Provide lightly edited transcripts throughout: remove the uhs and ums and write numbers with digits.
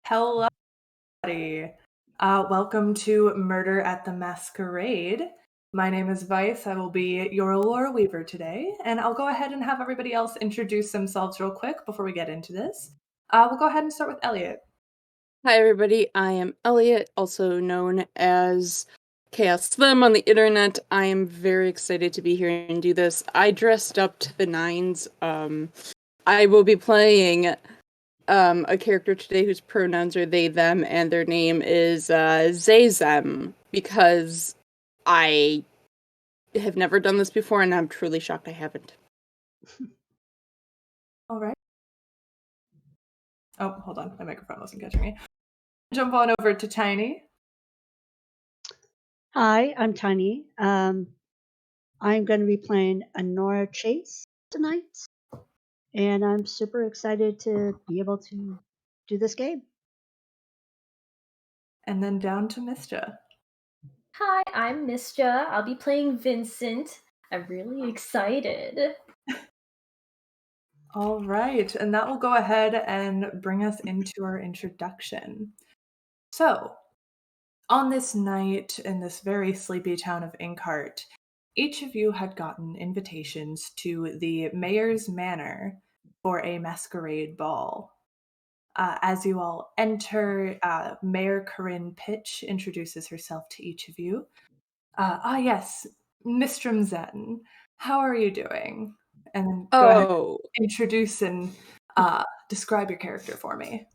Hello, everybody. Welcome to Murder at the Masquerade. My name is Vice. I will be your lore weaver today, and I'll go ahead and have everybody else introduce themselves real quick before we get into this. We'll go ahead and start with Elliot. Hi everybody, I am Elliot, also known as Chaos Slim on the internet. I am very excited to be here and do this. I dressed up to the nines. I will be playing a character today whose pronouns are they, them, and their name is Zazem, because I have never done this before and I'm truly shocked I haven't. All right. Oh, hold on. My microphone wasn't catching me. Jump on over to Tiny. Hi, I'm Tiny. I'm going to be playing Honora Chase tonight, and I'm super excited to be able to do this game. And then down to Mischa. Hi, I'm Mischa. I'll be playing Vincent. I'm really excited. All right, and that will go ahead and bring us into our introduction. So, on this night in this very sleepy town of Inkheart, each of you had gotten invitations to the mayor's manor for a masquerade ball. As you all enter, Mayor Corinne Pitch introduces herself to each of you. Yes, Mistrum Zen, how are you doing? And then go ahead and introduce and describe your character for me.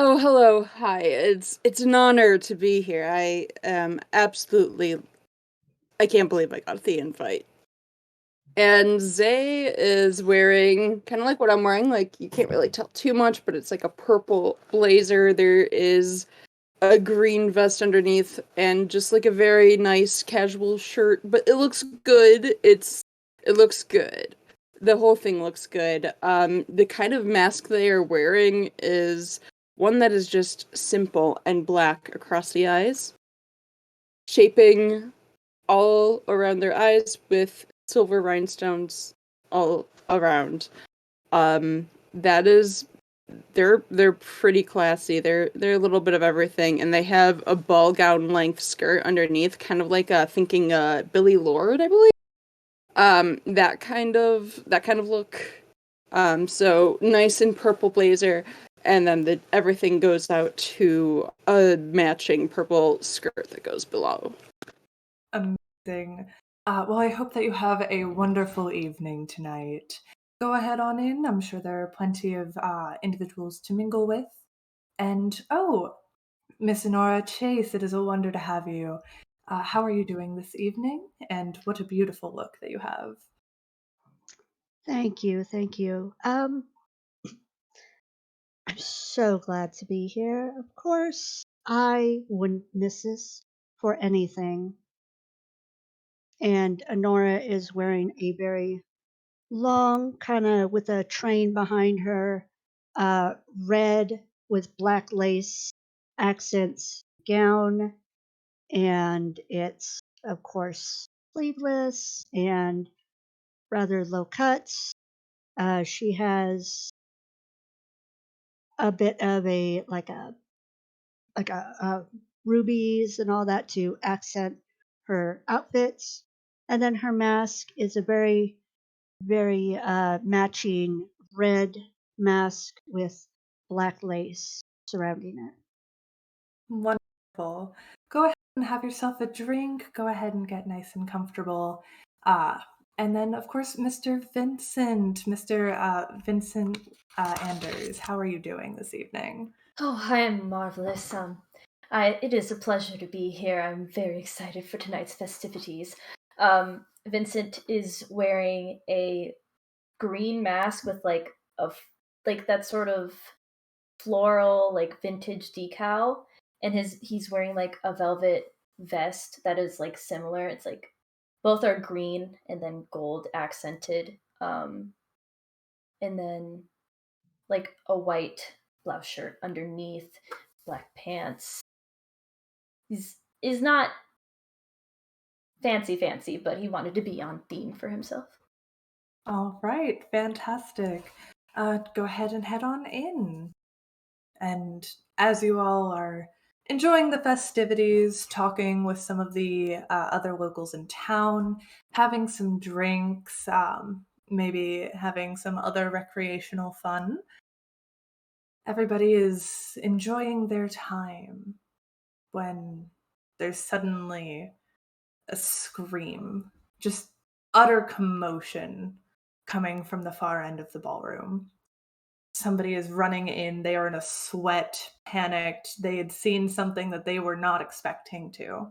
Oh, hello. Hi. It's an honor to be here. I am absolutely... I can't believe I got the invite. And Zay is wearing kind of like what I'm wearing. Like, you can't really tell too much, but it's like a purple blazer. There is a green vest underneath and just like a very nice casual shirt, but it looks good. It looks good. The whole thing looks good. The kind of mask they are wearing is one that is just simple and black across the eyes, shaping all around their eyes with silver rhinestones all around. That is, they're pretty classy. They're a little bit of everything, and they have a ball gown length skirt underneath, kind of like thinking Billy Lord, I believe. That kind of look. So nice and purple blazer, and then everything goes out to a matching purple skirt that goes below. Amazing. Well, I hope that you have a wonderful evening tonight. Go ahead on in. I'm sure there are plenty of individuals to mingle with. And, oh, Miss Honora Chase, it is a wonder to have you. How are you doing this evening? And what a beautiful look that you have. Thank you, thank you. I'm so glad to be here. Of course, I wouldn't miss this for anything. And Honora is wearing a very long, kind of with a train behind her, red with black lace accents gown, and it's of course sleeveless and rather low cuts. She has a bit of a rubies and all that to accent her outfits, and then her mask is a very matching red mask with black lace surrounding it. Wonderful. Go ahead and have yourself a drink. Go ahead and get nice and comfortable. And then, of course, Mr. Vincent, Vincent Anders, how are you doing this evening? Oh, I am marvelous. It is a pleasure to be here. I'm very excited for tonight's festivities. Vincent is wearing a green mask with like that sort of floral, like vintage decal, and he's wearing like a velvet vest that is like similar. It's like both are green and then gold accented, and then like a white blouse shirt underneath, black pants. He's is not fancy, but he wanted to be on theme for himself. All right, fantastic. Go ahead and head on in. And as you all are enjoying the festivities, talking with some of the other locals in town, having some drinks, maybe having some other recreational fun, everybody is enjoying their time when there's suddenly a scream, just utter commotion coming from the far end of the ballroom. Somebody is running in. They are in a sweat, panicked. They had seen something that they were not expecting to.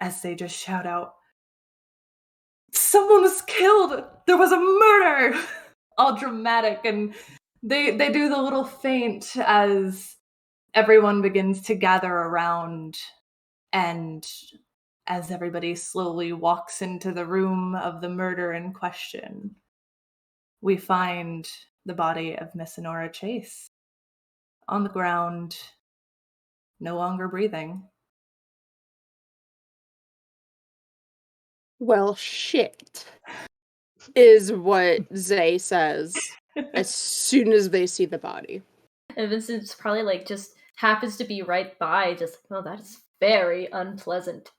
As they just shout out, "Someone was killed! There was a murder!" All dramatic, and they do the little feint as everyone begins to gather around, and as everybody slowly walks into the room of the murder in question, we find the body of Miss Honora Chase on the ground, no longer breathing. Well, shit, is what Zay says as soon as they see the body. And Vincent's probably like just happens to be right by, just like, oh, that is very unpleasant.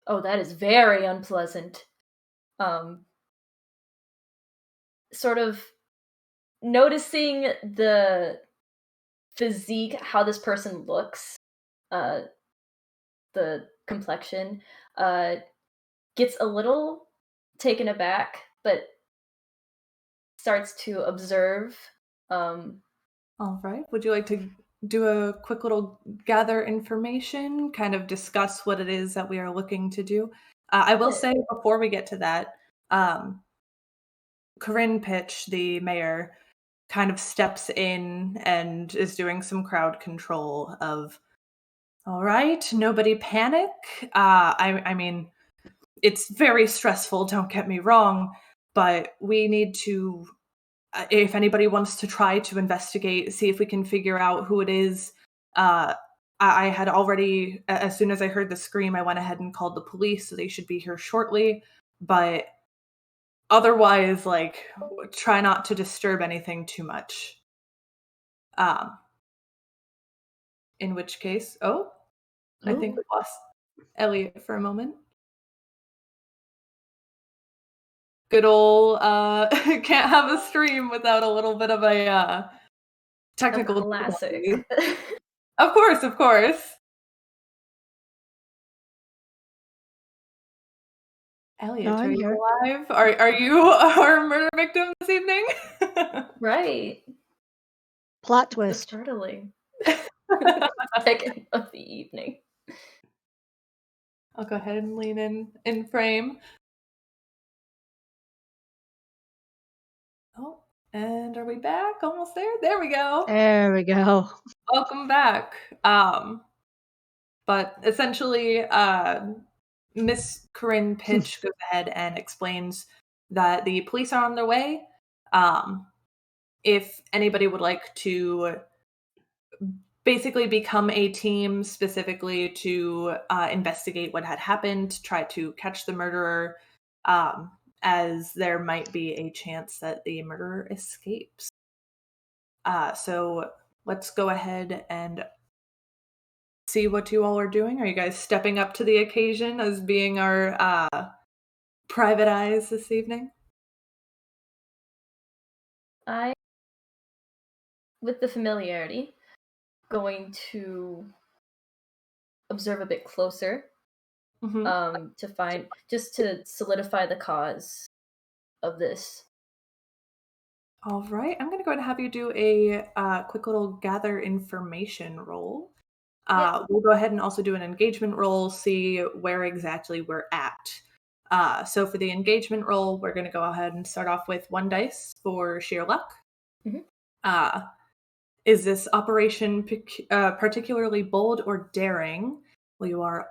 Oh, that is very unpleasant. Um, Sort of noticing the physique, how this person looks, uh, the complexion, uh, gets a little taken aback, but starts to observe. Um, All right. Would you like to do a quick little gather information, kind of discuss what it is that we are looking to do? I will say before we get to that, Corinne Pitch, the mayor, kind of steps in and is doing some crowd control of, all right, nobody panic. I mean, it's very stressful, don't get me wrong, but we need to, if anybody wants to try to investigate, see if we can figure out who it is. Uh, I had already, as soon as I heard the scream, I went ahead and called the police, so they should be here shortly. But otherwise, like, try not to disturb anything too much. Um, in which case, oh, I think we lost Elliot for a moment. Good old can't have a stream without a little bit of a a technical difficulty. classic. Of course, of course. No, Elliot, are I'm you here. alive? Are you our murder victim this evening? Right. Plot The twist. startling second of the evening. I'll go ahead and lean in frame. Oh, and are we back? Almost there? There we go. There we go. Welcome back. But essentially, Miss Corinne Pitch goes ahead and explains that the police are on their way. Um, if anybody would like to basically become a team specifically to investigate what had happened, try to catch the murderer, um, as there might be a chance that the murderer escapes. So let's go ahead and see what you all are doing. Are you guys stepping up to the occasion as being our private eyes this evening? I, with the familiarity, going to observe a bit closer, Mhm. to find, just to solidify the cause of this. All right, I'm going to go ahead and have you do a quick little gather information roll. Yep. We'll go ahead and also do an engagement roll, see where exactly we're at. So for the engagement roll, we're going to go ahead and start off with one dice for sheer luck. Mhm. Uh, is this operation particularly bold or daring? Well, you are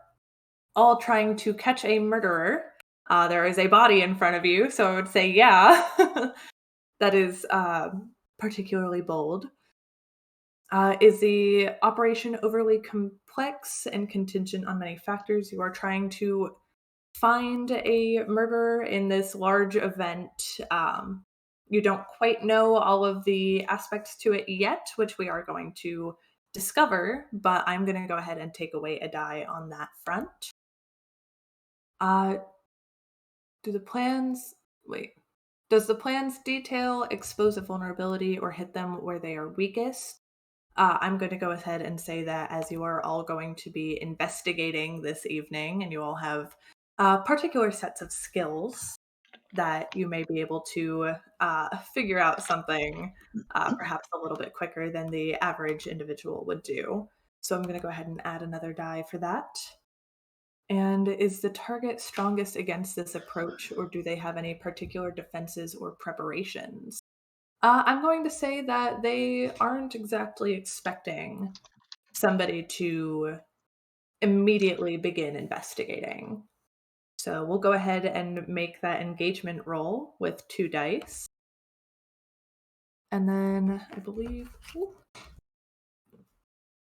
all trying to catch a murderer. There is a body in front of you, so I would say, yeah, that is particularly bold. Is the operation overly complex and contingent on many factors? You are trying to find a murderer in this large event. You don't quite know all of the aspects to it yet, which we are going to discover, but I'm going to go ahead and take away a die on that front. Uh, do the plans. Wait. Does the plans detail expose a vulnerability or hit them where they are weakest? I'm going to go ahead and say that as you are all going to be investigating this evening and you all have particular sets of skills that you may be able to figure out something perhaps a little bit quicker than the average individual would do. So I'm going to go ahead and add another die for that. And is the target strongest against this approach, or do they have any particular defenses or preparations? I'm going to say that they aren't exactly expecting somebody to immediately begin investigating. So we'll go ahead and make that engagement roll with 2 dice. And then I believe.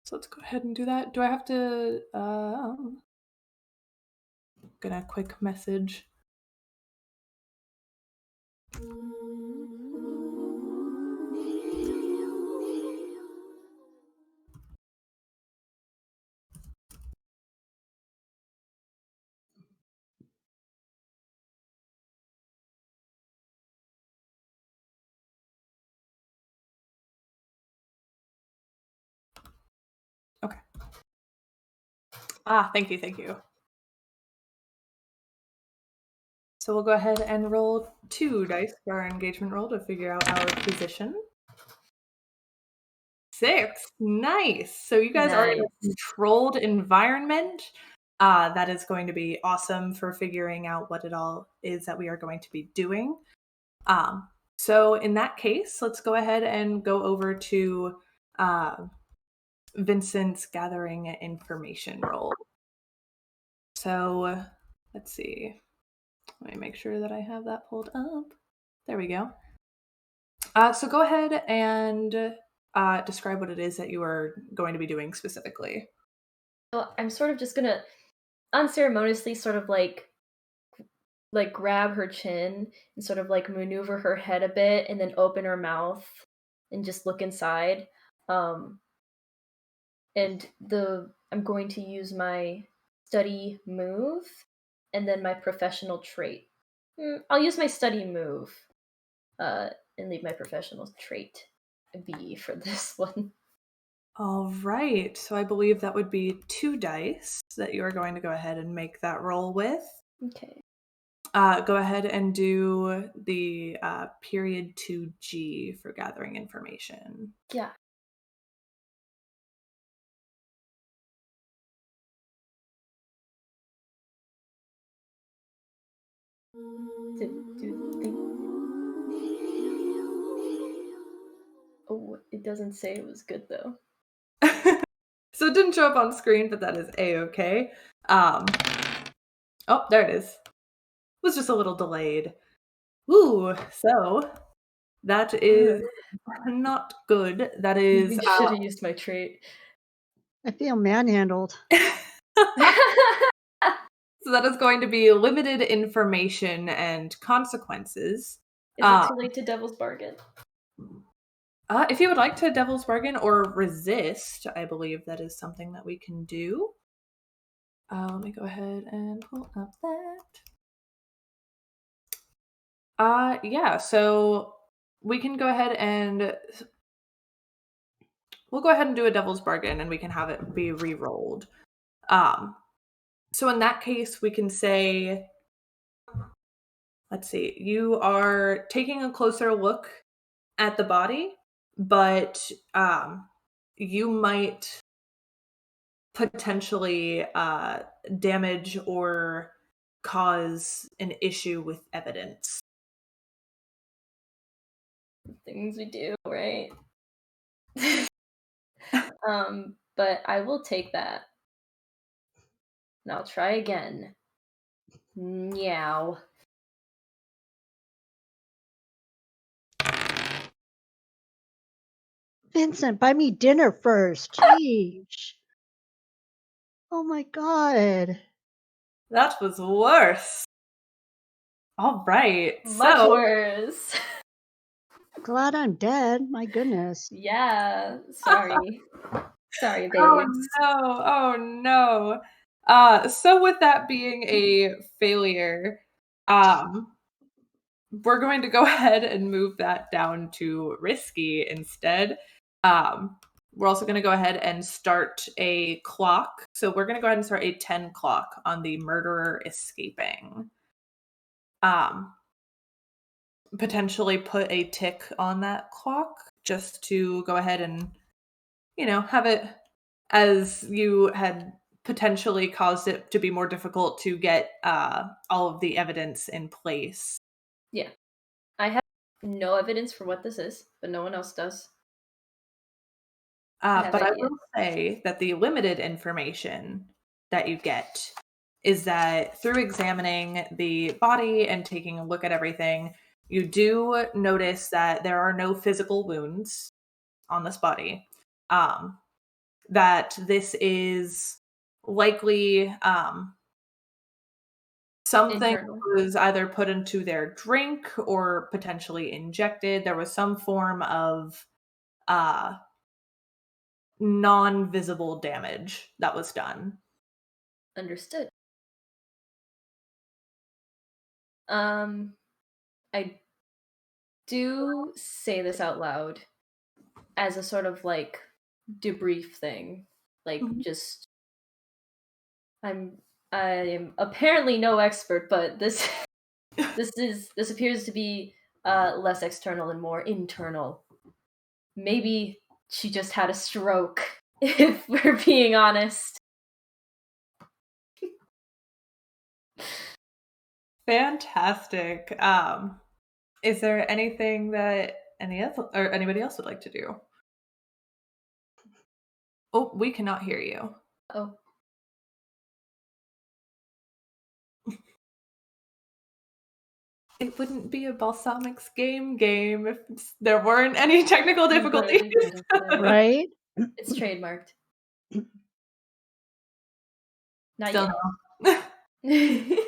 So let's go ahead and do that. Do I have to? Gonna quick message. Okay. Thank you, thank you. So we'll go ahead and roll 2 dice for our engagement roll to figure out our position. 6. Nice. So you guys are in Nice. a controlled environment. That is going to be awesome for figuring out what it all is that we are going to be doing. So in that case, let's go ahead and go over to Vincent's gathering information roll. So let's see. Let me make sure that I have that pulled up. There we go. So go ahead and describe what it is that you are going to be doing specifically. So I'm sort of just gonna unceremoniously sort of like grab her chin and sort of like maneuver her head a bit and then open her mouth and just look inside. Um and I'm going to use my study move and then my professional trait. I'll use my study move and leave my professional trait be for this one. All right. So I believe that would be 2 dice that you are going to go ahead and make that roll with. Okay. Go ahead and do the period 2G for gathering information. Yeah. Do think. Oh, it doesn't say it was good though. So it didn't show up on screen, but that is A-okay. Oh, there it is. It was just a little delayed. Ooh, so that is not good. That is Maybe should have used my trait. I feel manhandled. so that is going to be limited information and consequences. Is it too late to Devil's Bargain? If you would like to Devil's Bargain or resist, I believe that is something that we can do. Let me go ahead and pull up that. Yeah, so we can go ahead and we'll go ahead and do a Devil's Bargain and we can have it be re-rolled. So in that case, we can say, let's see, you are taking a closer look at the body, but you might potentially damage or cause an issue with evidence. Things we do, right? But I will take that. And I'll try again. Meow. Vincent, buy me dinner first. Jeez. Oh my god. That was worse. All right. Much So, worse. Glad I'm dead. My goodness. Yeah, sorry. Sorry, oh babes. no, oh no. So with that being a failure, um, we're going to go ahead and move that down to risky instead. We're also going to go ahead and start a clock. So we're going to go ahead and start a 10 clock on the murderer escaping. Um, Potentially put a tick on that clock just to go ahead and, have it as you had potentially caused it to be more difficult to get all of the evidence in place. Yeah. I have no evidence for what this is, but no one else does. I have But I ideas. will say that the limited information that you get is that through examining the body and taking a look at everything, you do notice that there are no physical wounds on this body. That this is likely something Internal. was either put into their drink or potentially injected. There was some form of uh, non-visible damage that was done. Understood. I do say this out loud as a sort of like debrief thing. Like Mhm. just I am apparently no expert, but this this appears to be less external and more internal. Maybe she just had a stroke, if we're being honest. Fantastic. Is there anything that anybody else would like to do? Oh, we cannot hear you. Oh, It wouldn't be a Balsamics game if there weren't any technical difficulties. Right? It's trademarked. Not Still yet. no. His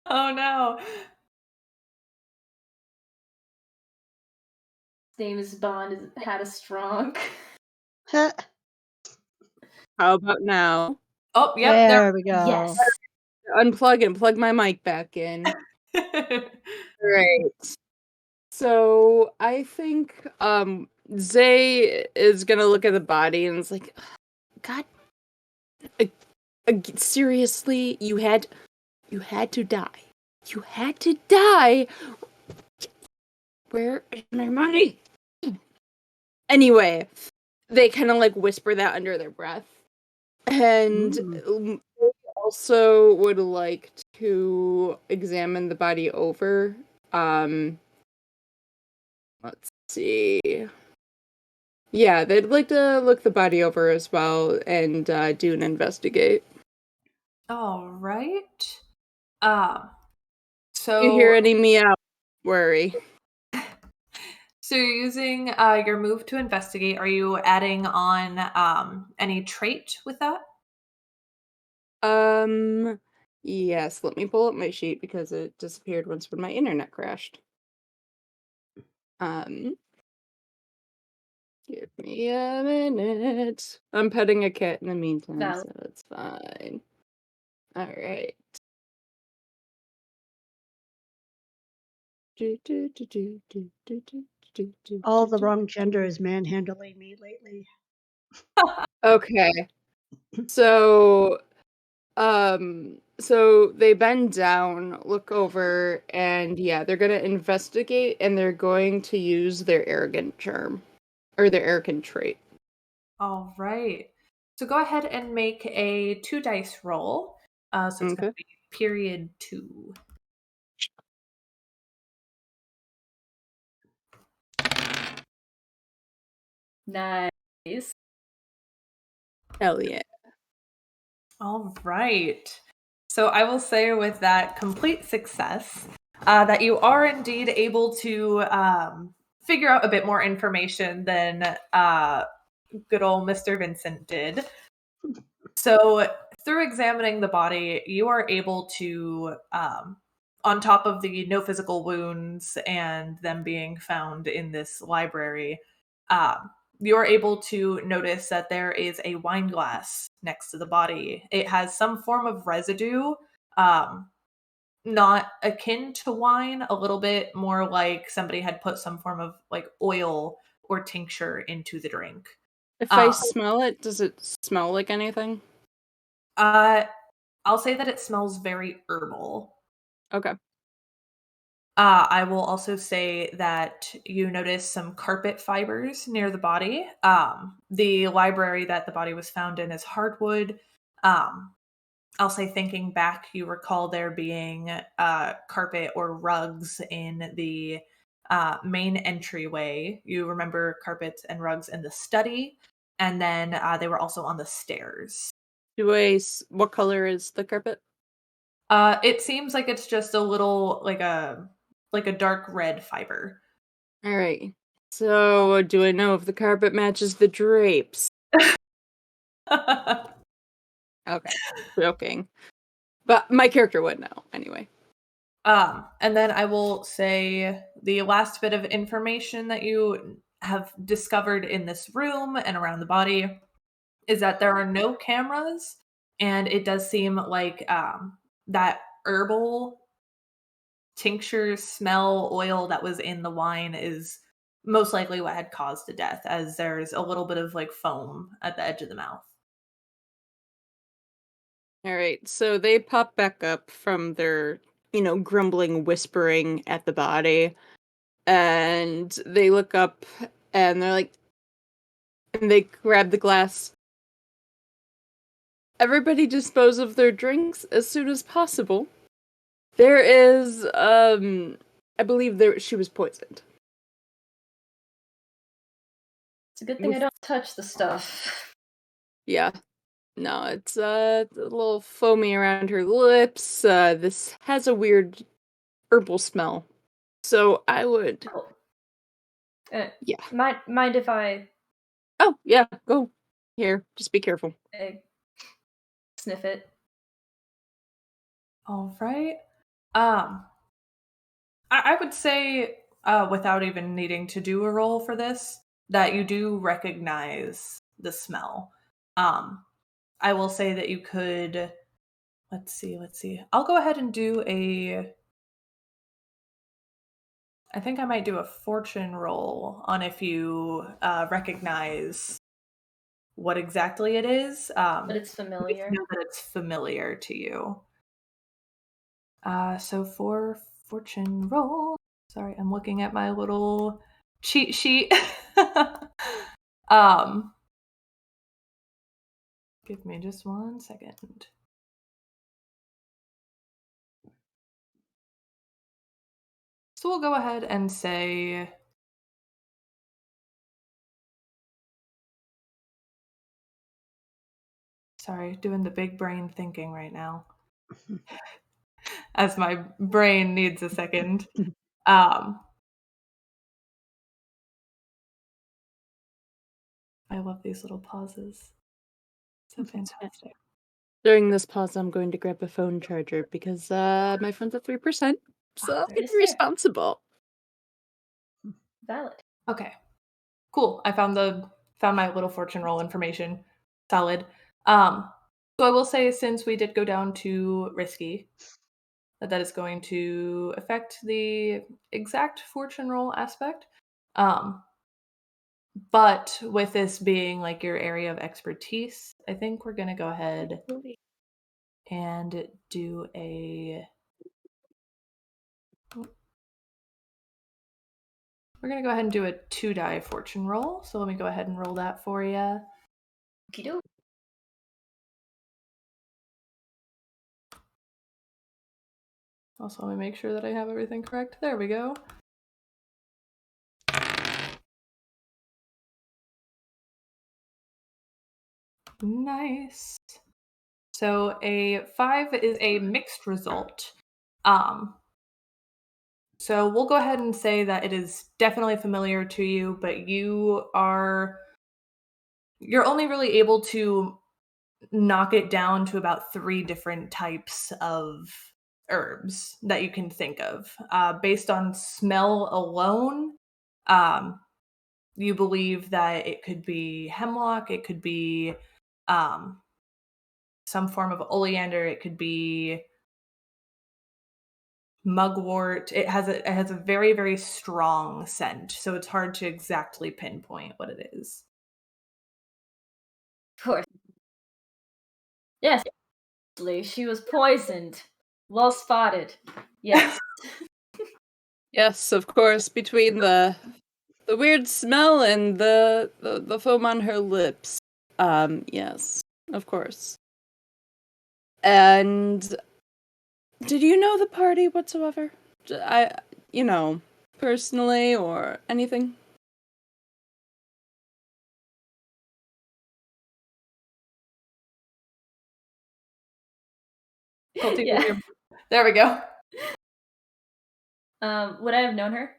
Oh no. name is Bond. Had a strong. Huh, How about now? Oh, yep, there. there we go. Yes. Unplug and plug my mic back in. Right. So I think Zay is gonna look at the body and it's like, God, seriously, you had to die. You had to die. Where is my money? Anyway, they kind of like whisper that under their breath, and they also would like to examine the body over. Let's see. Yeah, they'd like to look the body over as well and do an investigate. All right. Um, You hear so any meow? Worry. so you're using your move to investigate. Are you adding on any trait with that? Yes, let me pull up my sheet because it disappeared once when my internet crashed. Um, Give me a minute. I'm petting a cat in the meantime, Valid. so it's fine. All right. All the wrong gender is manhandling me lately. Okay. So, so they bend down, look over, and yeah, they're gonna investigate, and they're going to use their arrogant charm, or their arrogant trait. All right. So go ahead and make a 2 dice roll. So it's going Okay. to be period 2. Nice. Hell yeah. All right. So I will say with that complete success, that you are indeed able to figure out a bit more information than good old Mr. Vincent did. So, through examining the body, you are able to, on top of the no physical wounds and them being found in this library, you're able to notice that there is a wine glass next to the body. It has some form of residue, um, not akin to wine, a little bit more like somebody had put some form of like oil or tincture into the drink. If I Um, smell it, does it smell like anything? uh, I'll say that it smells very herbal. Okay. I will also say that you notice some carpet fibers near the body. The library that the body was found in is hardwood. Um, I'll say, thinking back, you recall there being carpet or rugs in the main entryway. You remember carpets and rugs in the study, and then they were also on the stairs. What color is the carpet? It seems like it's just a little like a dark red fiber. All right. So, do I know if the carpet matches the drapes? Okay. Joking. But my character would know anyway. And then I will say the last bit of information that you have discovered in this room and around the body is that there are no cameras, and it does seem like that herbal tincture smell oil that was in the wine is most likely what had caused the death, as there's a little bit of like foam at the edge of the mouth. All right. So they pop back up from their, grumbling, whispering at the body, and they look up and they're like, and they grab the glass. Everybody dispose of their drinks as soon as possible. There is, I believe she was poisoned. It's a good thing I don't touch the stuff. Yeah. No, it's a little foamy around her lips. This has a weird herbal smell. So I would, Oh. yeah. Mind if I Oh, yeah, go. Here, just be careful. sniff it? All right. Um, I would say, without even needing to do a roll for this, that you do recognize the smell. Um, I will say that you could. Let's see. I'll go ahead and do a. I think I might do a fortune roll on if you recognize what exactly it is. But it's If you familiar. know that it's familiar to you. So for fortune roll, sorry, I'm looking at my little cheat sheet. um, give me just 1 second. So we'll go ahead and say, sorry, doing the big brain thinking right now, as my brain needs a second. Um, I love these little pauses. So fantastic. During this pause, I'm going to grab a phone charger because my phone's at 3%, so I'll be Yes, sir. responsible. Valid. Okay, cool. I found my little fortune roll information. Solid. So I will say, since we did go down to risky, that is going to affect the exact fortune roll aspect. But with this being like your area of expertise, I think we're gonna go ahead and do a. We're gonna go ahead and do a 2-die fortune roll. So let me go ahead and roll that for you. Okie Also, let me make sure that I have everything correct. There we go. Nice. So a 5 is a mixed result. Um, So we'll go ahead and say that it is definitely familiar to you, but you're only really able to knock it down to about 3 different types of herbs that you can think of. Based on smell alone, um, you believe that it could be hemlock, it could be, um, some form of oleander, it could be mugwort. It has a very, very strong scent, so it's hard to exactly pinpoint what it is. Of course. Yes, she was poisoned. Well spotted. Yes. Yes, of course, between the weird smell and the foam on her lips. Yes, of course. And did you know the party whatsoever? I, you know, personally or anything? Cultivate Yeah. your There we go. Would I have known her?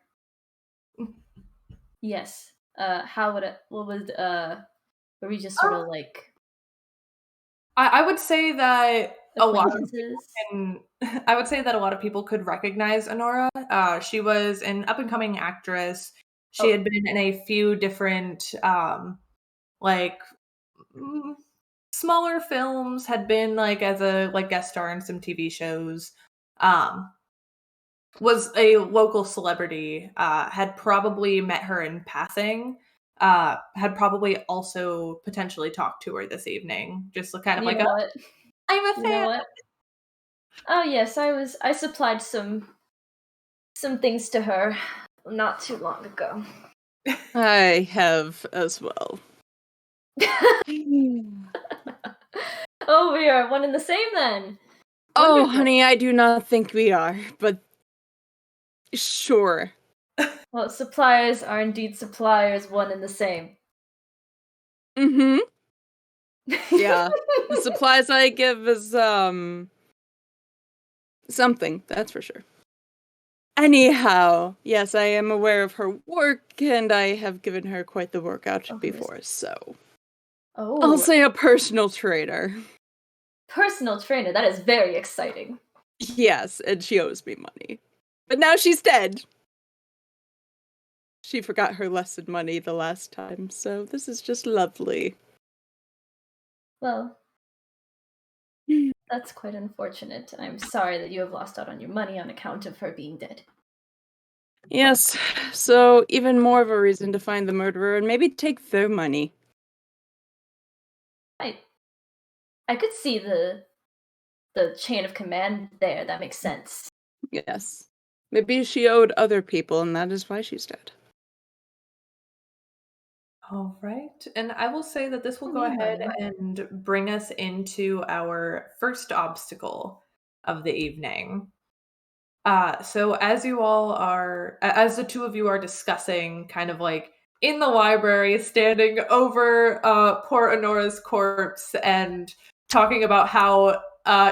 Yes. How would what would were we just sort Um, of like I would say that a lot of people acquaintances? can I would say that a lot of people could recognize Honora. She was an up-and-coming actress. She Oh, had been in a few different, like, mm, smaller films, had been, like, as a, like, guest star in some TV shows, um, was a local celebrity, had probably met her in passing, had probably also potentially talked to her this evening, just kind of you like know a, what? "I'm a You know fan." what? Oh yes, I supplied some things to her not too long ago. I have as well. Oh, we are one and the same then. Oh, Wonderful. honey, I do not think we are, but sure. Well, suppliers are indeed suppliers, one and the same. Mm-hmm. Yeah. The supplies I give is, something, that's for sure. Anyhow, yes, I am aware of her work, and I have given her quite the workout Oh, who is? before, so I'll Oh, say a personal trainer. personal trainer. That is very exciting. Yes, and she owes me money. But now she's dead. She forgot her lesson money the last time, so this is just lovely. Well, that's quite unfortunate. I'm sorry that you have lost out on your money on account of her being dead. Yes, so even more of a reason to find the murderer and maybe take their money. I I could see the chain of command there. That makes sense. Yes. Maybe she owed other people, and that is why she's dead. All right. And I will say that this will go Money, ahead money. and bring us into our first obstacle of the evening. So as you all are, as the two of you are discussing, kind of like in the library, standing over poor Honora's corpse and talking about how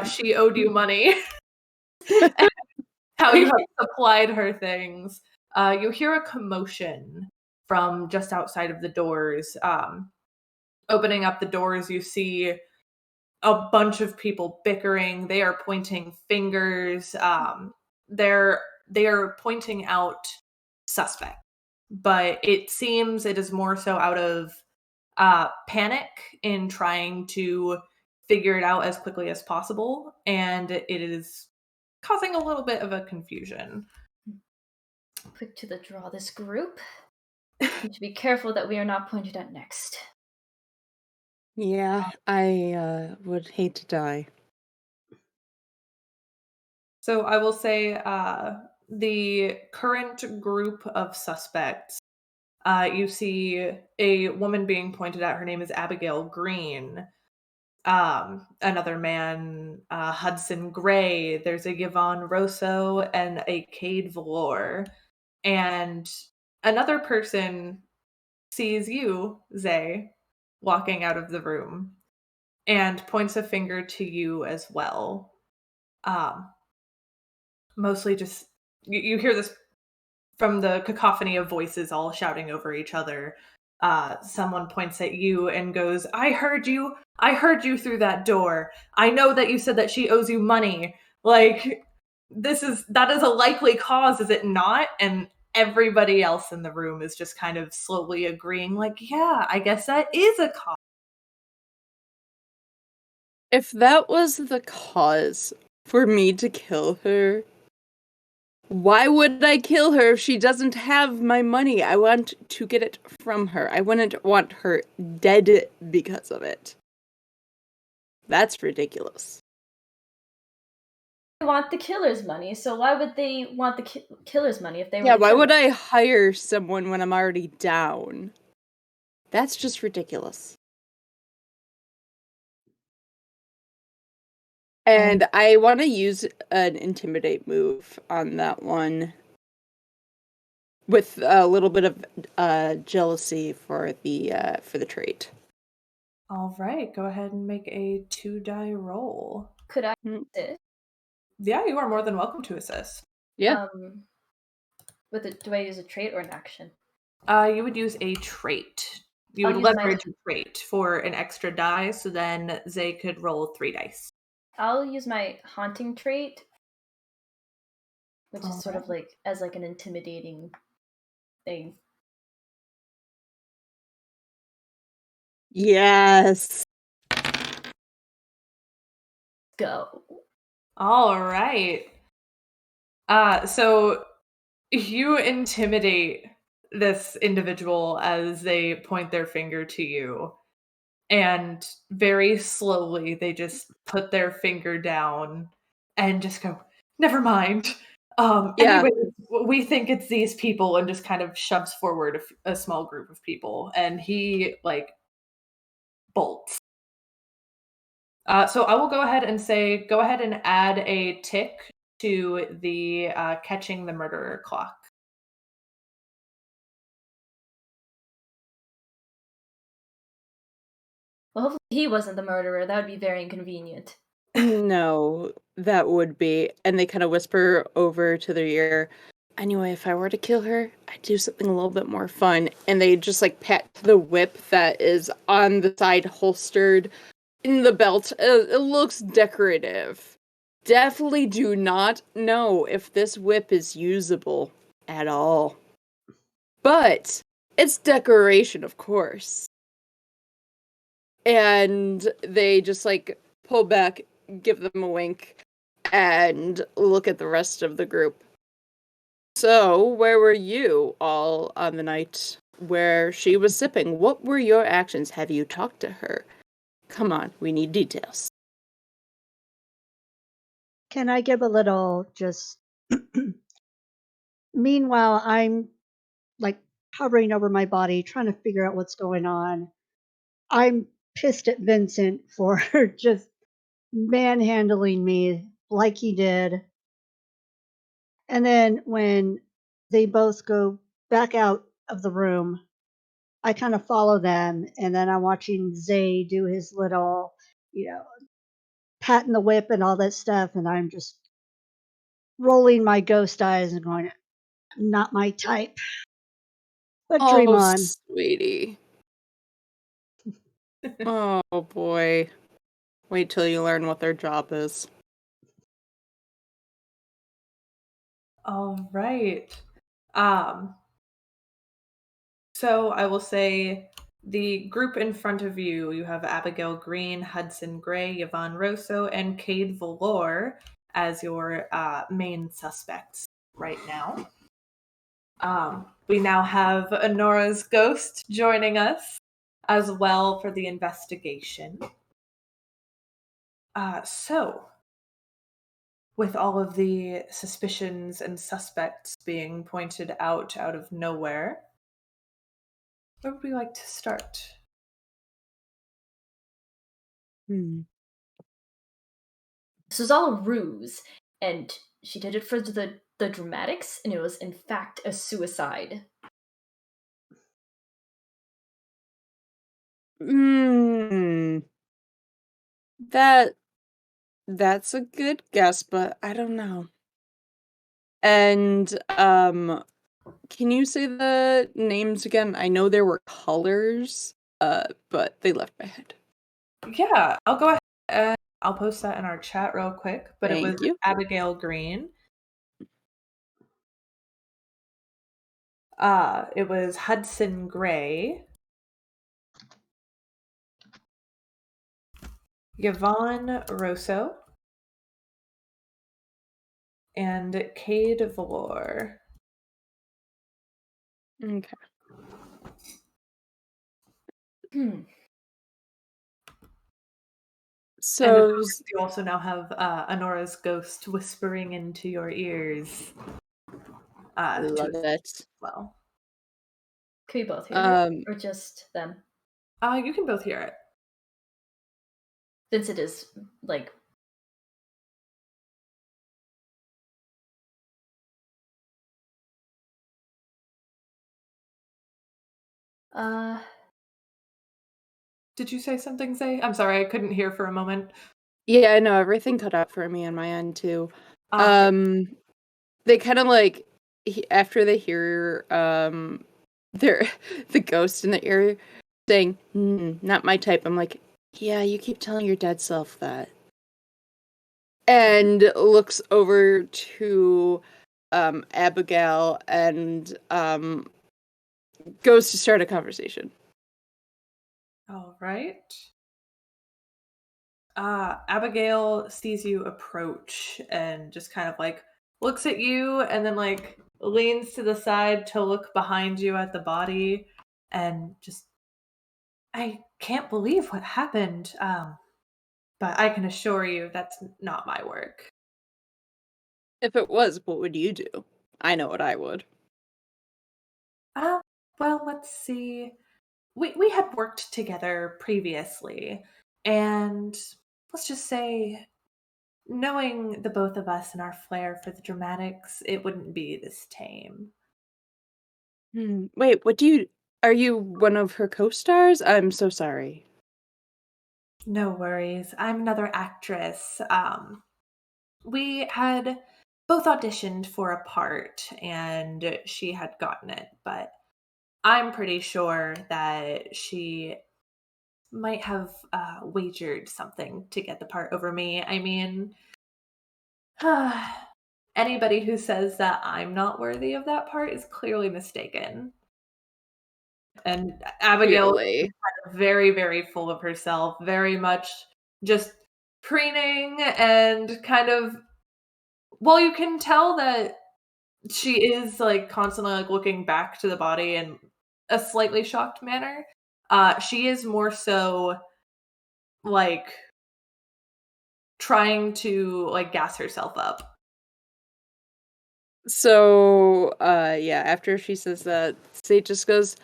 she owed you money, how you have supplied her things, you hear a commotion from just outside of the doors. Opening up the doors, you see a bunch of people bickering. They are pointing fingers. They are pointing out suspect, but it seems it is more so out of panic in trying to figure it out as quickly as possible, and it is causing a little bit of a confusion. Quick to the draw, this group. Need to be careful that we are not pointed at next. Yeah, I would hate to die. So I will say the current group of suspects. You see a woman being pointed at. Her name is Abigail Green. Another man, Hudson Gray. There's a Yvonne Rosso and a Cade Valor. And another person sees you, Zay, walking out of the room and points a finger to you as well. Um, Mostly just you hear this from the cacophony of voices all shouting over each other. Someone points at you and goes, "I heard you. I heard you through that door. I know that you said that she owes you money. Like, that is a likely cause, is it not?" And everybody else in the room is just kind of slowly agreeing, like, "Yeah, I guess that is a cause." If that was the cause for me to kill her, why would I kill her if she doesn't have my money? I want to get it from her. I wouldn't want her dead because of it. That's ridiculous. They want the killer's money, so why would they want the killer's money if they were Yeah, the why killer? would I hire someone when I'm already down? That's just ridiculous. And I want to use an intimidate move on that one with a little bit of jealousy for the trait. All right, go ahead and make a 2-die roll. Could I Mm. assist? Yeah, you are more than welcome to assist. Yeah. With it, do I use a trait or an action? You would use a trait. You I'll would use my leverage a trait for an extra die, so then Zay could roll 3 dice. I'll use my haunting trait, which is All sort right. of like as like an intimidating thing. Yes. Go. All right. So you intimidate this individual as they point their finger to you, and very slowly they just put their finger down and just go, "Never mind. Yeah. Anyway, we think it's these people," and just kind of shoves forward a small group of people, and he like bolts. So I will go ahead and say, go ahead and add a tick to the catching the murderer clock. Well, hopefully he wasn't the murderer. That would be very inconvenient. No, that would be. And they kind of whisper over to their ear. Anyway, if I were to kill her, I'd do something a little bit more fun. And they just like pat the whip that is on the side holstered in the belt. It looks decorative. Definitely do not know if this whip is usable at all. But it's decoration, of course. And they just like pull back, give them a wink, and look at the rest of the group. So, where were you all on the night where she was sipping? What were your actions? Have you talked to her? Come on, we need details. Can I give a little just meanwhile I'm like hovering over my body trying to figure out what's going on. I'm pissed at Vincent for just manhandling me like he did. And then when they both go back out of the room, I kind of follow them, and then I'm watching Zay do his little, patting the whip and all that stuff, and I'm just rolling my ghost eyes and going, not my type. But dream Oh, on. sweetie. Oh, boy. Wait till you learn what their job is. All right. Um, so I will say the group in front of you, you have Abigail Green, Hudson Gray, Yvonne Rosso, and Cade Valor as your main suspects right now. We now have Honora's ghost joining us as well for the investigation. So, with all of the suspicions and suspects being pointed out of nowhere, where would we like to start? This was all a ruse, and she did it for the dramatics, and it was in fact a suicide. Hmm. That's a good guess, but I don't know. And can you say the names again? I know there were colors, but they left my head. Yeah, I'll go ahead and I'll post that in our chat real quick. But it was Thank you. Abigail Green. It was Hudson Gray, Yvonne Rosso, and Cade Valor. Okay. Hmm. And of So course, you also now have Honora's ghost whispering into your ears. To love as it. well. Can we both hear her? Um, Or just them? You can both hear it. Vincent is like uh Did you say something, Zay? I'm sorry, I couldn't hear for a moment. yeah, I know everything cut out for me on my end too. Okay. They kind of like after they hear their the ghost in the ear saying, "Not my type." I'm like, "Yeah, you keep telling your dead self that." And looks over to Abigail and goes to start a conversation. All right. Abigail sees you approach and just kind of like looks at you and then like leans to the side to look behind you at the body and just, I can't believe what happened. But I can assure you that's not my work. If it was, what would you do? I know what I would. Uh, well, let's see. We had worked together previously, and let's just say, knowing the both of us and our flair for the dramatics, it wouldn't be this tame. Wait, what do you? Are you one of her co-stars? I'm so sorry. No worries. I'm another actress. We had both auditioned for a part, and she had gotten it, but I'm pretty sure that she might have wagered something to get the part over me. I mean, anybody who says that I'm not worthy of that part is clearly mistaken. And Abigail is Clearly. kind of very, very full of herself, very much just preening and kind of, well, you can tell that she is like constantly like looking back to the body in a slightly shocked manner. She is more so like trying to like gas herself up. So, yeah, after she says that, Sage just goes,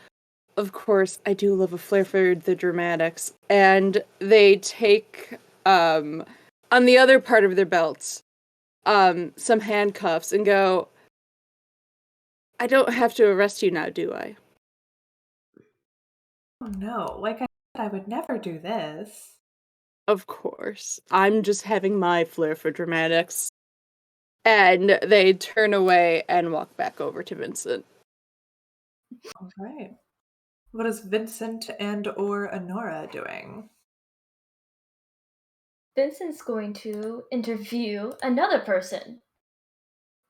"Of course, I do love a flair for the dramatics." And they take, on the other part of their belts, some handcuffs and go, "I don't have to arrest you now, do I?" Oh no, like I said, I would never do this. Of course. I'm just having my flair for dramatics. And they turn away and walk back over to Vincent. All right. What is Vincent and or Honora doing? Vincent's going to interview another person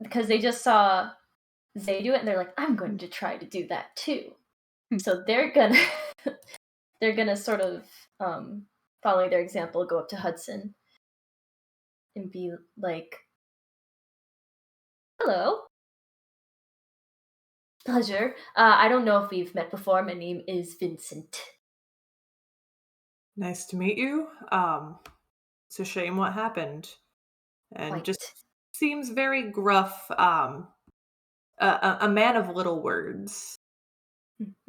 because they just saw Zay do it and they're like, I'm going to try to do that too. So they're gonna they're gonna sort of following their example, go up to Hudson and be like, hello. Pleasure. I don't know if we've met before. My name is Vincent. Nice to meet you. It's a shame what happened. And just Quite. seems very gruff. A man of little words.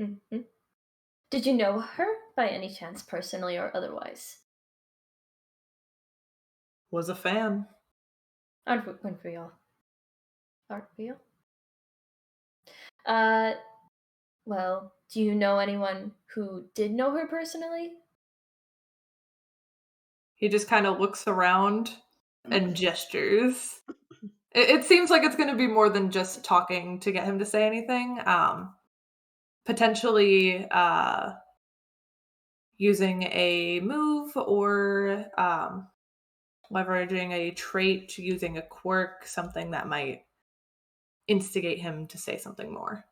Mm-hmm. Did you know her by any chance, personally or otherwise? Was a fan. Aren't we all? Aren't we all? Uh, well, do you know anyone who did know her personally? He just kind of looks around and gestures. it seems like it's gonna be more than just talking to get him to say anything. Potentially, using a move or, leveraging a trait, using a quirk, something that might instigate him to say something more.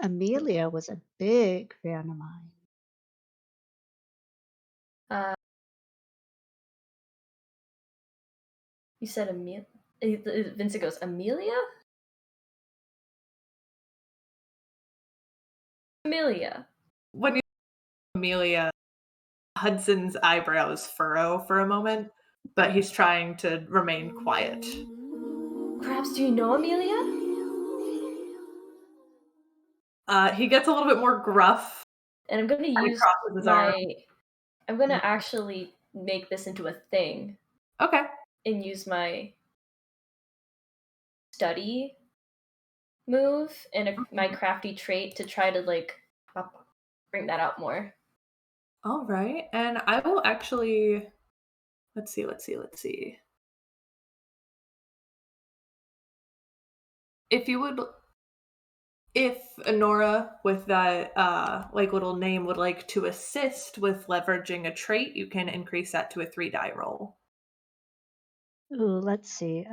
Amelia was a big fan of mine. Uh, you said Amelia. Vincent goes, Amelia? Amelia. When you Amelia, Hudson's eyebrows furrow for a moment, but he's trying to remain quiet. Perhaps do you know Amelia? He gets a little bit more gruff And I'm gonna and he use crosses his arm. I'm gonna actually make this into a thing Okay. and use my study move and my crafty trait to try to bring that out more. All right. And I will actually let's see. If you would if Honora with that like little name would like to assist with leveraging a trait, you can increase that to a 3 die roll. Ooh, let's see.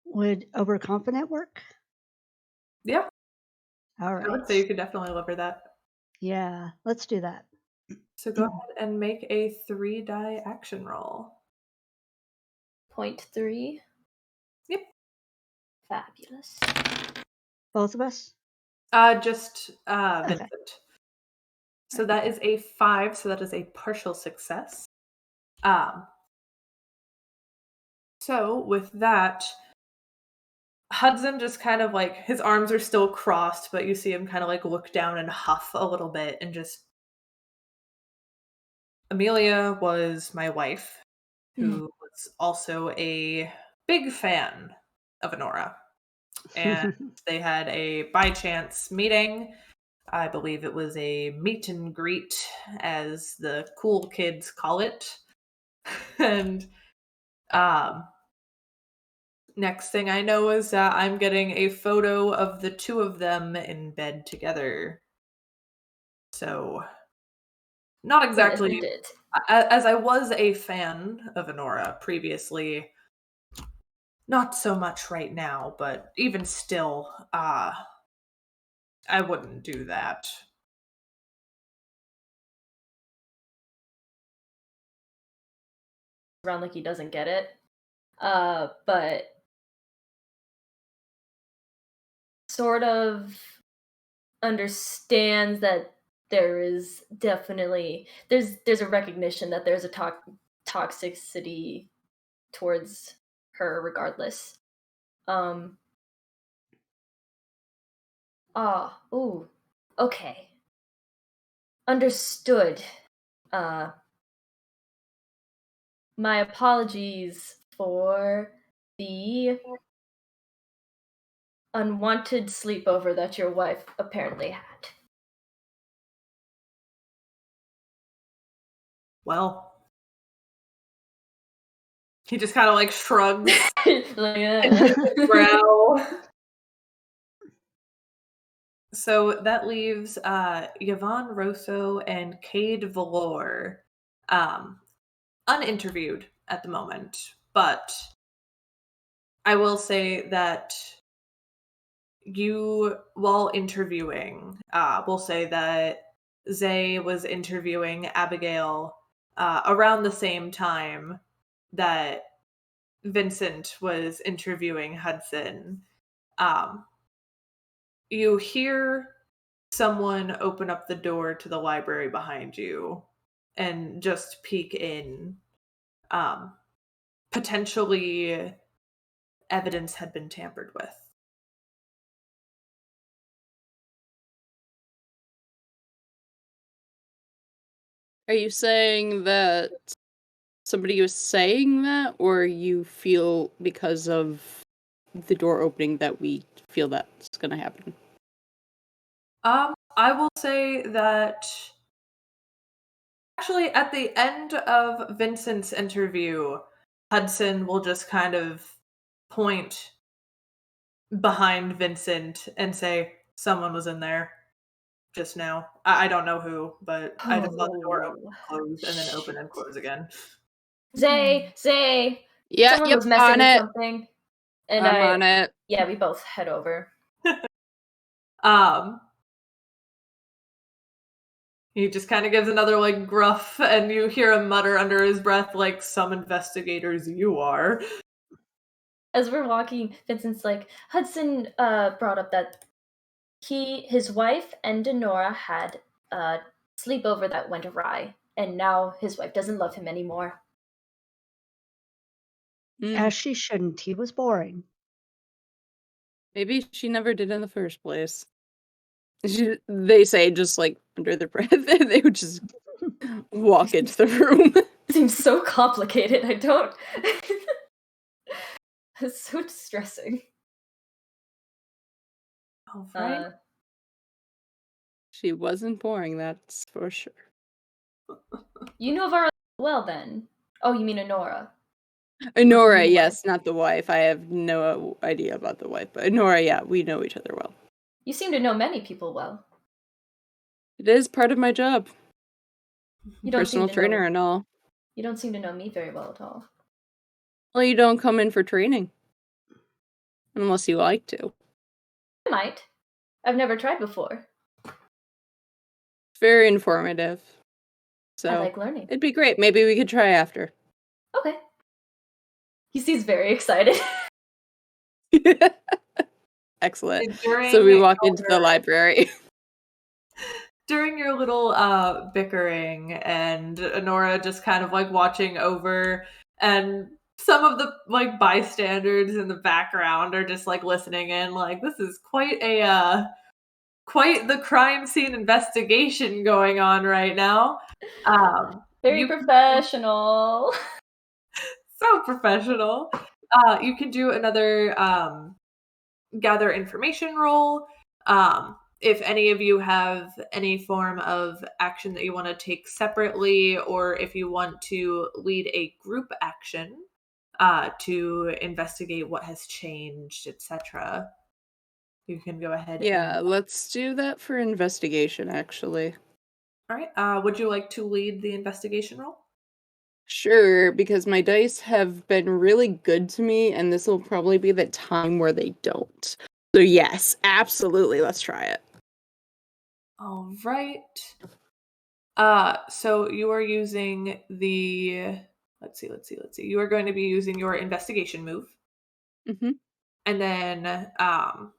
Would overconfident work? Yeah, All I would right. say you could definitely lever that. Yeah, let's do that. So go ahead and make a 3 die action roll. 0.3. Yep. Fabulous. Both of us? Just Okay. Vincent. So that is a 5, so that is a partial success. Um, so with that, Hudson just kind of like his arms are still crossed, but you see him kind of like look down and huff a little bit and just Amelia was my wife, who was also a big fan of Honora. And they had a by chance meeting. I believe it was a meet and greet, as the cool kids call it. And um, next thing I know is that I'm getting a photo of the two of them in bed together. So, not Fun, isn't exactly. it? As I was a fan of Honora previously, not so much right now, but even still, I wouldn't do that. Around like he doesn't get it. But sort of understands that there is definitely there's a recognition that there's a toxicity towards her regardless. Um ooh. Okay. Understood. Uh my apologies for the unwanted sleepover that your wife apparently had. Well, he just kind of like shrugs Like, and knits his brow. So that leaves Yvonne Rosso and Cade Valor uninterviewed at the moment. But I will say that you, while interviewing, will say that Zay was interviewing Abigail around the same time that Vincent was interviewing Hudson. Um, you hear someone open up the door to the library behind you and just peek in. Um, Potentially, evidence had been tampered with. Are you saying that somebody was saying that, or you feel because of the door opening that we feel that's going to happen? I will say that actually at the end of Vincent's interview, Hudson will just kind of point behind Vincent and say, "Someone was in there just now. I don't know who, but I just saw the door open Oh. and close and then open and close again." Zay! Yeah, Someone yep, was messing on with it. something. And I'm on it. yeah, we both head over. Um, he just kind of gives another like gruff, and you hear him mutter under his breath, like, "Some investigators you are." As we're walking, Vincent's like, Hudson brought up that his wife and Denora had a sleepover that went awry, and now his wife doesn't love him anymore. As she shouldn't. He was boring. Maybe she never did in the first place. They say just like under their breath, and they would just walk into the room. It seems so complicated. I don't. It's so distressing. All right. She wasn't boring, that's for sure. You knew of our well then. Oh, you mean Honora? Nora, New yes, not the wife. I have no idea about the wife, but Nora, yeah, we know each other well. You seem to know many people well. It is part of my job. You don't Personal seem to trainer know. and all. You don't seem to know me very well at all. Well, you don't come in for training. Unless you like to. I might. I've never tried before. It's very informative. So, I like learning. it'd be great. Maybe we could try after. Okay. He seems very excited. Excellent. During So we walk into the your- library. During your little bickering, and Nora just kind of like watching over, and some of the like bystanders in the background are just like listening in, like, this is quite the crime scene investigation going on right now. Very You professional. so professional. You can do another gather information roll. If any of you have any form of action that you want to take separately, or if you want to lead a group action to investigate what has changed, etc., you can go ahead and. Yeah, let's do that for investigation, actually. All right. Would you like to lead the investigation roll? Sure, because my dice have been really good to me, and this will probably be the time where they don't. So yes, absolutely, let's try it. All right. So you are using the. Let's see. You are going to be using your investigation move. Mm-hmm. And then, are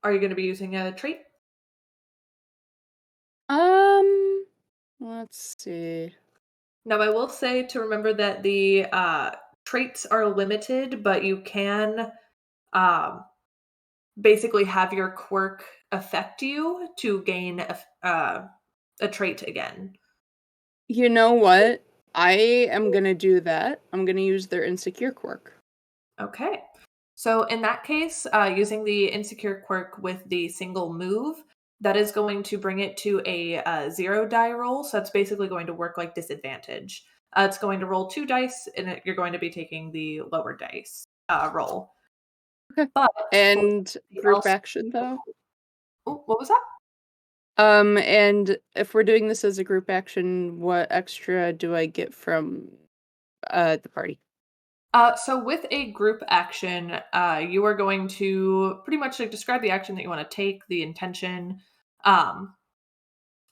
you going to be using a trait? Let's see. Now, I will say to remember that the traits are limited, but you can um, basically have your quirk affect you to gain a trait again. You know what? I am gonna do that. I'm gonna use their insecure quirk. Okay. So in that case, using the insecure quirk with the single move, that is going to bring it to a 0 die roll. So it's basically going to work like disadvantage. It's going to roll 2 dice, and you're going to be taking the lower dice roll. Okay. But And group else, action though. oh, what was that? And if we're doing this as a group action, what extra do I get from the party? So with a group action, you are going to pretty much like describe the action that you want to take, the intention, um,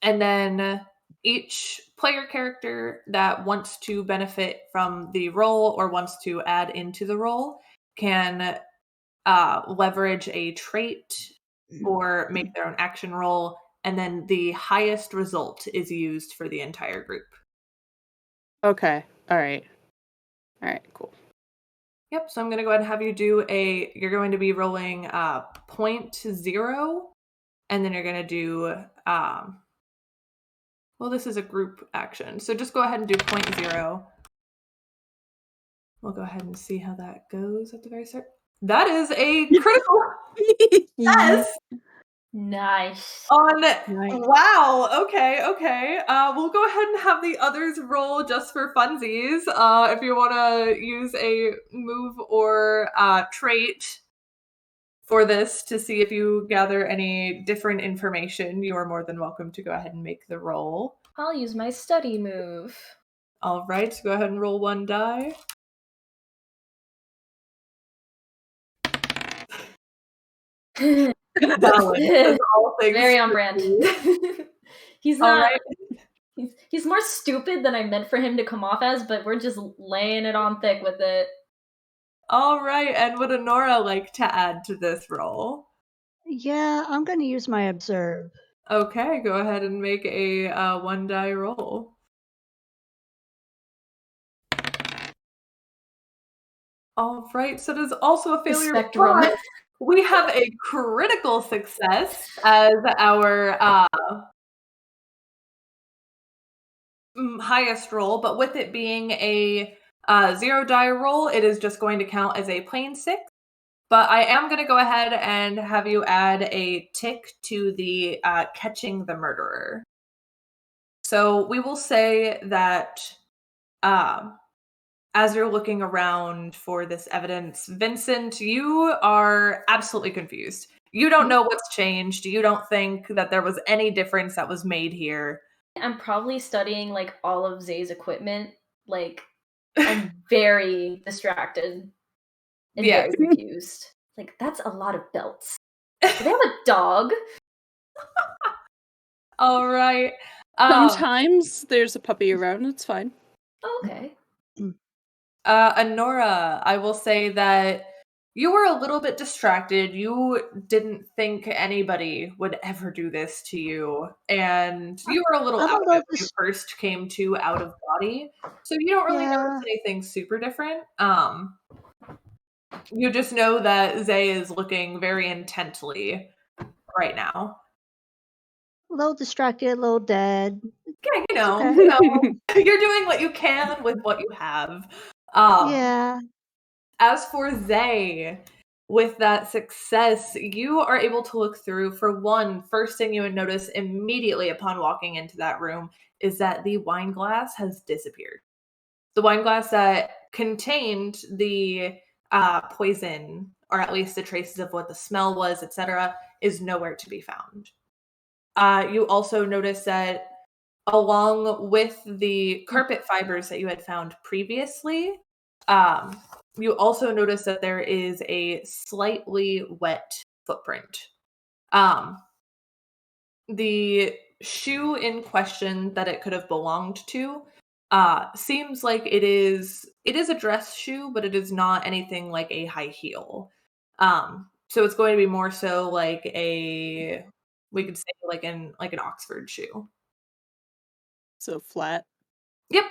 and then each player character that wants to benefit from the role or wants to add into the role can leverage a trait or make their own action roll, and then the highest result is used for the entire group. Okay. All right. All right. Cool. Yep, so I'm going to go ahead and have you do you're going to be rolling 0.0, and then you're going to do, well, this is a group action. So just go ahead and do 0.0. We'll go ahead and see how that goes at the very start. That is a critical success Nice. on. Nice. Wow. Okay. We'll go ahead and have the others roll just for funsies. If you want to use a move or trait for this to see if you gather any different information, you are more than welcome to go ahead and make the roll. I'll use my study move. All right, so go ahead and roll one die. Balance, as all things Very on should brand. be. He's All not. right. He's more stupid than I meant for him to come off as, but we're just laying it on thick with it. All right, and would Honora like to add to this roll? Yeah, I'm going to use my observe. Okay, go ahead and make a one die roll. All right, so it is also a The failure. spectrum. But we have a critical success as our highest roll, but with it being a 0 die roll, it is just going to count as a plain 6. But I am going to go ahead and have you add a tick to the catching the murderer. So we will say that as you're looking around for this evidence, Vincent, you are absolutely confused. You don't know what's changed. You don't think that there was any difference that was made here. I'm probably studying like all of Zay's equipment. Like, I'm very distracted and Yes. very confused. Like, that's a lot of belts. Do they have a dog? All right. Sometimes there's a puppy around, it's fine. Oh, okay. Honora, I will say that you were a little bit distracted. You didn't think anybody would ever do this to you. And you were a little I'm out a of little it when you first came to out of body. So you don't really notice Yeah, anything super different. You just know that Zay is looking very intently right now. a little distracted, a little dead. Yeah, Okay. you're doing what you can with what you have. Yeah. As for Zay, with that success, you are able to look through. For one, first thing you would notice immediately upon walking into that room is that the wine glass has disappeared. The wine glass that contained the poison, or at least the traces of what the smell was, etc., is nowhere to be found. You also notice that along with the carpet fibers that you had found previously, you also notice that there is a slightly wet footprint. The shoe in question that it could have belonged to seems like it is a dress shoe, but it is not anything like a high heel. So it's going to be more so like we could say like an Oxford shoe. So flat. Yep.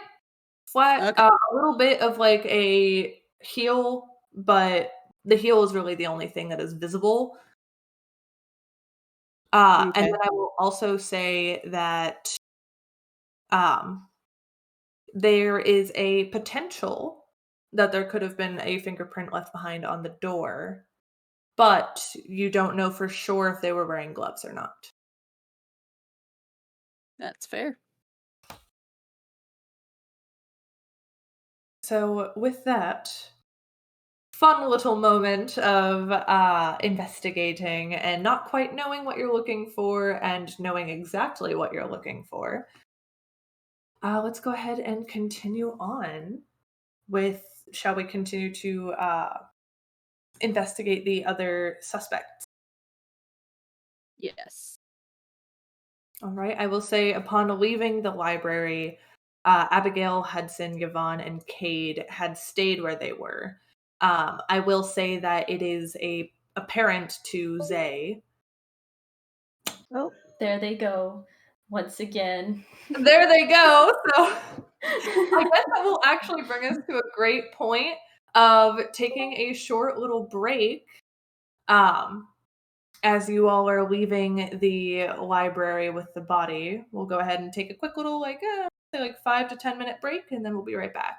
Flat, Okay. a little bit of like a heel, but the heel is really the only thing that is visible. And Okay. then I will also say that um, there is a potential that there could have been a fingerprint left behind on the door, but you don't know for sure if they were wearing gloves or not. That's fair. So with that fun little moment of investigating and not quite knowing what you're looking for and knowing exactly what you're looking for, let's go ahead and continue on with, shall we continue to investigate the other suspects? Yes. All right. I will say upon leaving the library, Abigail, Hudson, Yvonne, and Cade had stayed where they were. I will say that it is apparent to Zay. Oh, There they go. Once again. There they go. So I guess that will actually bring us to a great point of taking a short little break. As you all are leaving the library with the body, we'll go ahead and take a quick little say like 5 to 10 minute break, and then we'll be right back.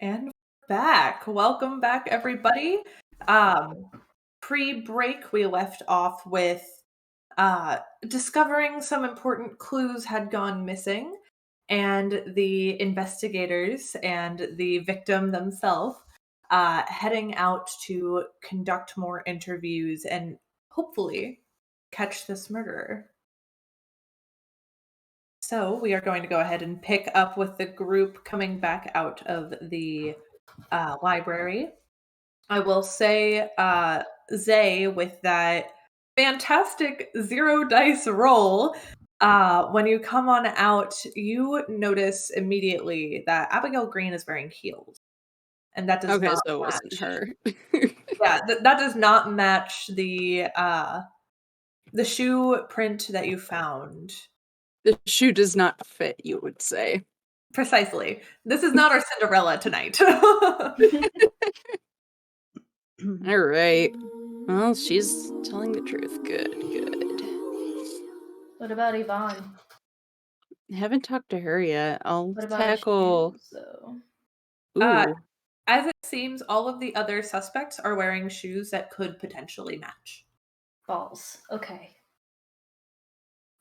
And back. Welcome back, everybody. Pre-break, we left off with discovering some important clues had gone missing, and the investigators and the victim themselves heading out to conduct more interviews and hopefully catch this murderer. So we are going to go ahead and pick up with the group coming back out of the library. I will say, Zay, with that fantastic 0 dice roll, when you come on out, you notice immediately that Abigail Green is wearing heels, and that does Okay, not so it wasn't match. her. Yeah, that does not match the shoe print that you found. The shoe does not fit, you would say. Precisely. This is not our Cinderella tonight. All right. Well, she's telling the truth. Good, good. What about Yvonne? I haven't talked to her yet. I'll What about her tackle. shoes, though? Uh, Ooh. as it seems, all of the other suspects are wearing shoes that could potentially match. Balls. Okay.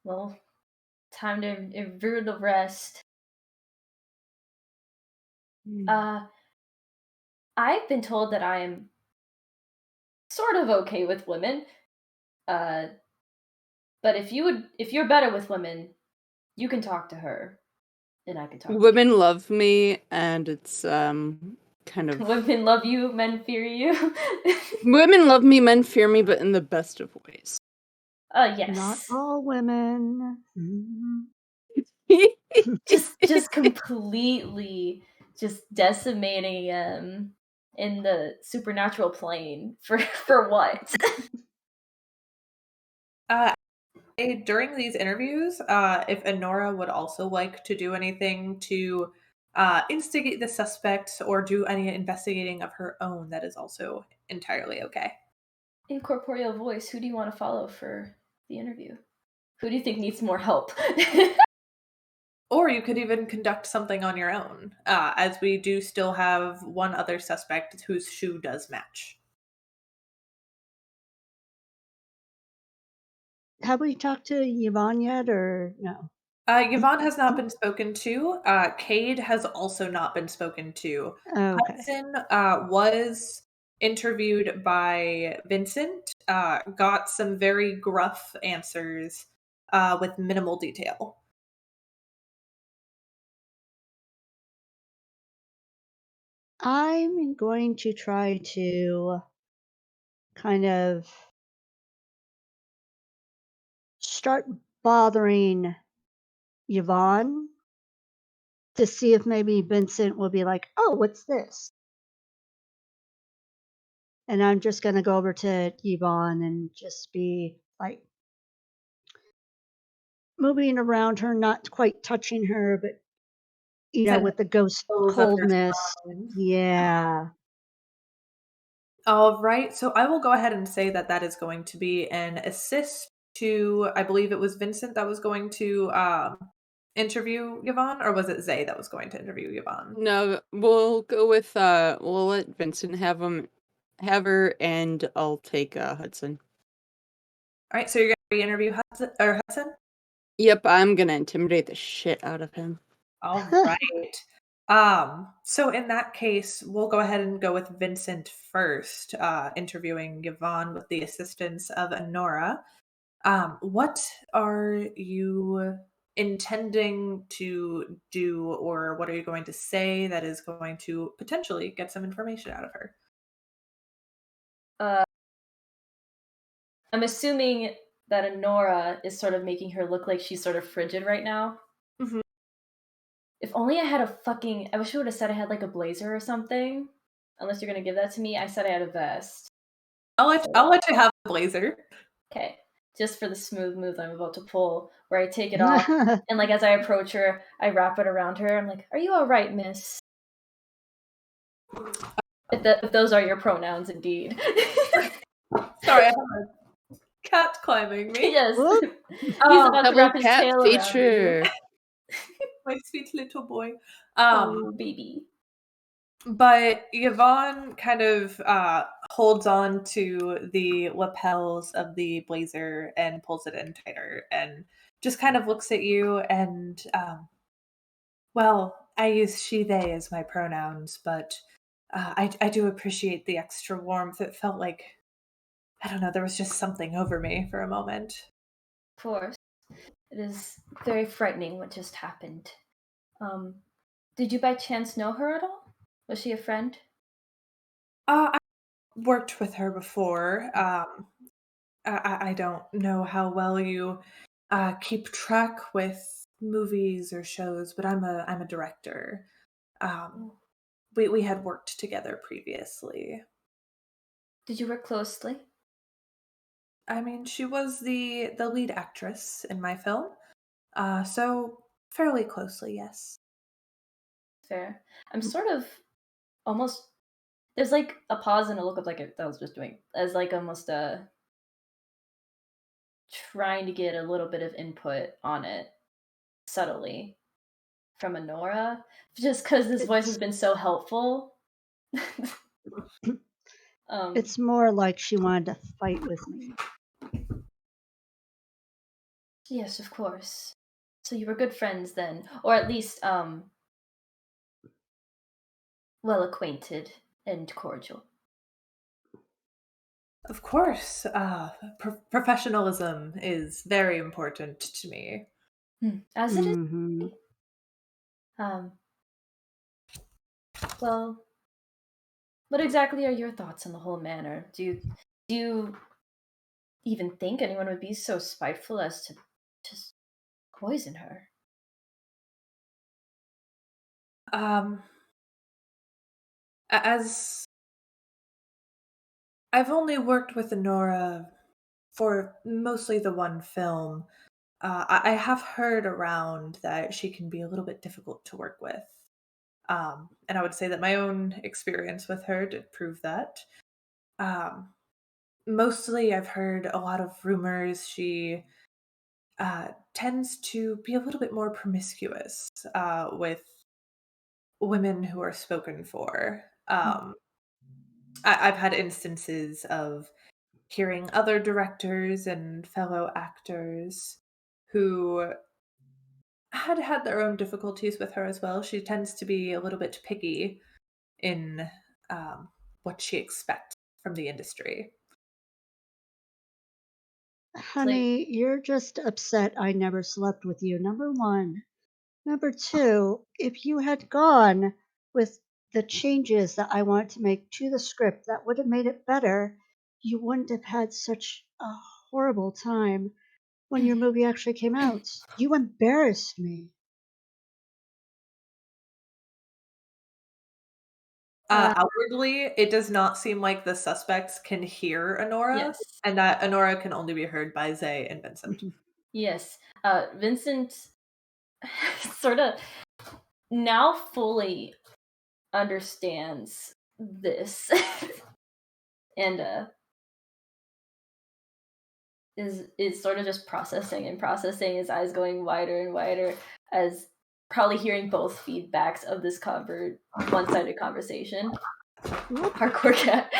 Well, time to review the rest. I've been told that I am sort of okay with women. But if you're better with women, you can talk to her, and I can talk to Women love me, and it's kind you. of Women love you, men fear you. women love me, men fear me, but in the best of ways. Not Yes. all women. Mhm. Just completely just decimating in the supernatural plane for what? During these interviews, if Honora would also like to do anything to instigate the suspects or do any investigating of her own, that is also entirely okay. Incorporeal voice, who do you want to follow for the interview? Who do you think needs more help? Or you could even conduct something on your own, as we do still have one other suspect whose shoe does match. Have we talked to Yvonne yet, or no? Yvonne has not been spoken to. Cade has also not been spoken to. Okay. Hudson was interviewed by Vincent, got some very gruff answers with minimal detail. I'm going to try to kind of start bothering Yvonne to see if maybe Vincent will be like, "Oh, what's this?" And I'm just going to go over to Yvonne and just be like moving around her, not quite touching her, but Send with the ghost photos of your coldness. son. Yeah. All right, so I will go ahead and say that that is going to be an assist to, I believe it was Vincent that was going to interview Yvonne, or was it Zay that was going to interview Yvonne? No, we'll go with we'll let Vincent have her, and I'll take Hudson. All right, so you're going to re-interview Hudson? Yep, I'm gonna intimidate the shit out of him. All right. So in that case, we'll go ahead and go with Vincent first, interviewing Yvonne with the assistance of Honora. What are you intending to do, or what are you going to say that is going to potentially get some information out of her? I'm assuming that Honora is sort of making her look like she's sort of frigid right now. Mhm. If only I had I wish I would have said I had like a blazer or something. Unless you're gonna give that to me, I said I had a vest. I'll let you have the blazer. Okay. Just for the smooth move I'm about to pull, where I take it off, and like as I approach her, I wrap it around her. I'm like, "Are you all right, miss?" If those are your pronouns, indeed. Sorry, I have a cat climbing me. Yes. Whoop. He's about to Double wrap his cat tail around you. feature. My sweet little boy. Oh, baby. But Yvonne kind of holds on to the lapels of the blazer and pulls it in tighter and just kind of looks at you and, well, I use she, they as my pronouns, but I do appreciate the extra warmth. It felt like, I don't know, there was just something over me for a moment. Of course. It is very frightening what just happened. Did you by chance know her at all? Was she a friend? I worked with her before. I don't know how well you keep track with movies or shows, but I'm a director. Um, Oh. we had worked together previously. Did you work closely? I mean, she was the lead actress in my film, so fairly closely, yes. Fair. I'm sort of almost there's like a pause and a look of like that I was just doing as like almost trying to get a little bit of input on it subtly from Honora, just because this voice has It's been so helpful. um, it's more like she wanted to fight with me. yes, of course. So you were good friends then, or at least well acquainted and cordial. Of course, professionalism is very important to me. As it is. Hmm. Um, well, what exactly are your thoughts on the whole matter? Do you even think anyone would be so spiteful as to just poison her? Um, as I've only worked with Nora for mostly the one film. I have heard around that she can be a little bit difficult to work with. And I would say that my own experience with her did prove that. Um, Mostly, I've heard a lot of rumors. She tends to be a little bit more promiscuous with women who are spoken for. I've had instances of hearing other directors and fellow actors who had their own difficulties with her as well. She tends to be a little bit picky in um, what she expects from the industry. It's like, Honey, you're just upset I never slept with you, number one. Number two, if you had gone with the changes that I wanted to make to the script that would have made it better, you wouldn't have had such a horrible time when your movie actually came out. You embarrassed me. Uh, Outwardly, it does not seem like the suspects can hear Honora, yes, and that Honora can only be heard by Zay and Vincent. yes. Vincent sort of now fully understands this, and is sort of just processing and processing. His eyes going wider and wider as probably hearing both feedbacks of this one-sided conversation. whoop. Hardcore cat.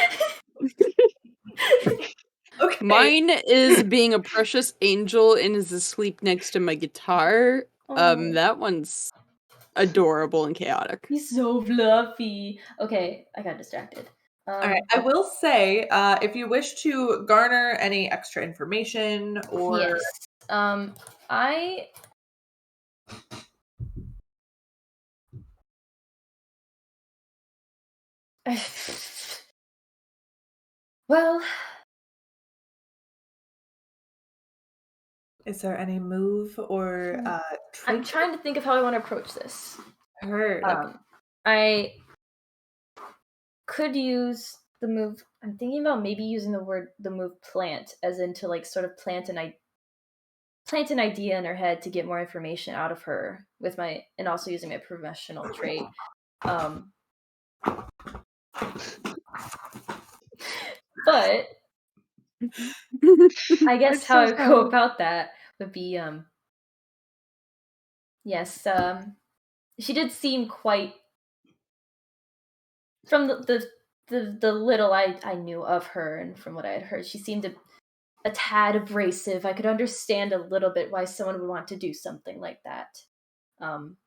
Okay. Mine is being a precious angel and is asleep next to my guitar. Oh, That one's adorable and chaotic. he's so fluffy. Okay, I got distracted. All right. I will say, if you wish to garner any extra information or Yes. I well, is there any move or I'm trait trying to think of how I want to approach this. heard? Okay. I could use the move. I'm thinking about maybe using the move plant, as in to like sort of plant an idea in her head to get more information out of her with my and also using my professional trait. Um, but I guess It's how so I go funny. about that would be, yes, she did seem quite from the little I knew of her and from what I had heard, she seemed a tad abrasive. I could understand a little bit why someone would want to do something like that. Um,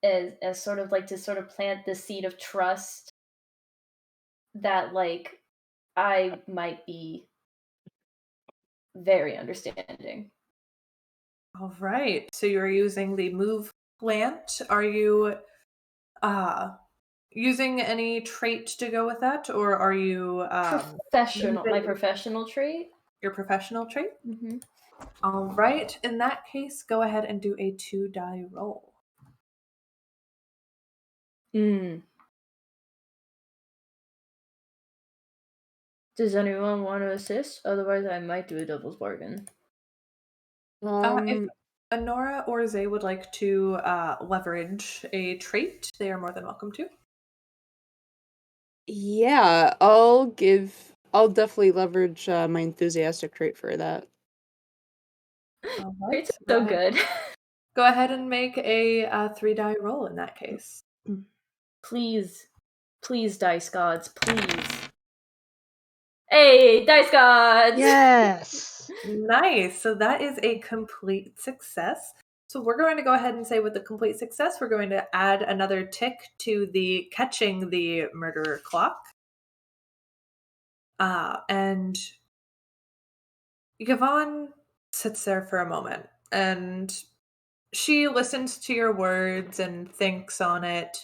as sort of like to sort of plant the seed of trust that like I might be very understanding. All right. So you're using the move plant. Are you uh using any trait to go with that, or are you My using professional trait. your professional trait? Hmm. All right. In that case, go ahead and do a 2 die roll. Mm. Does anyone want to assist? Otherwise, I might do a devil's bargain. If Um, Honora or Zay would like to leverage a trait, they are more than welcome to. yeah, I'll definitely leverage my enthusiastic trait for that. All It's right. so good. Go ahead and make a 3 die roll in that case. Please, please, dice gods, please. Hey, dice gods! Yes. Nice. So that is a complete success. So we're going to go ahead and say with the complete success, we're going to add another tick to the catching the murderer clock. And Yvonne sits there for a moment and she listens to your words and thinks on it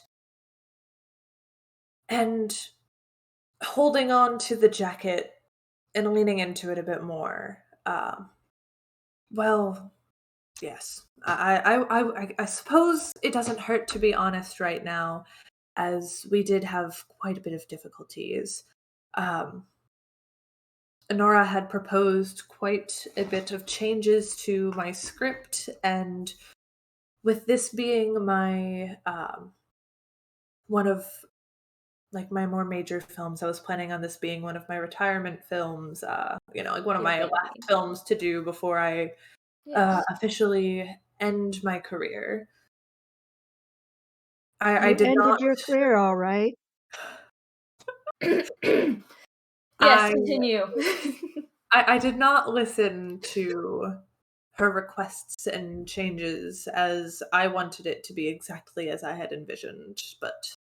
and holding on to the jacket and leaning into it a bit more. Well, yes. I suppose it doesn't hurt to be honest right now, as we did have quite a bit of difficulties. Um, Nora had proposed quite a bit of changes to my script, and with this being my one of like my more major films, I was planning on this being one of my retirement films. Like one of Dear my last baby. films to do before I Yes. officially end my career. I You did not. ended your career all right. Yes, I continue. I did not listen to her requests and changes as I wanted it to be exactly as I had envisioned, but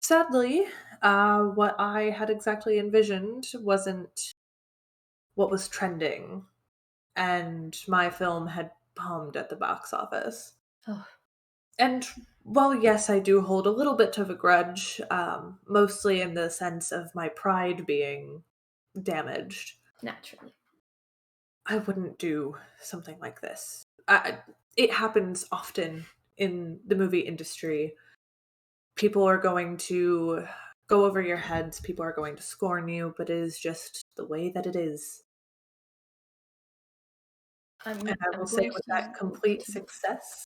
sadly, what I had exactly envisioned wasn't what was trending, and my film had bombed at the box office. Oh, And while yes, I do hold a little bit of a grudge, mostly in the sense of my pride being damaged, naturally. I wouldn't do something like this. It happens often in the movie industry. People are going to go over your heads, people are going to scorn you, but it is just the way that it is. And I will I'm say going with to that complete continue. success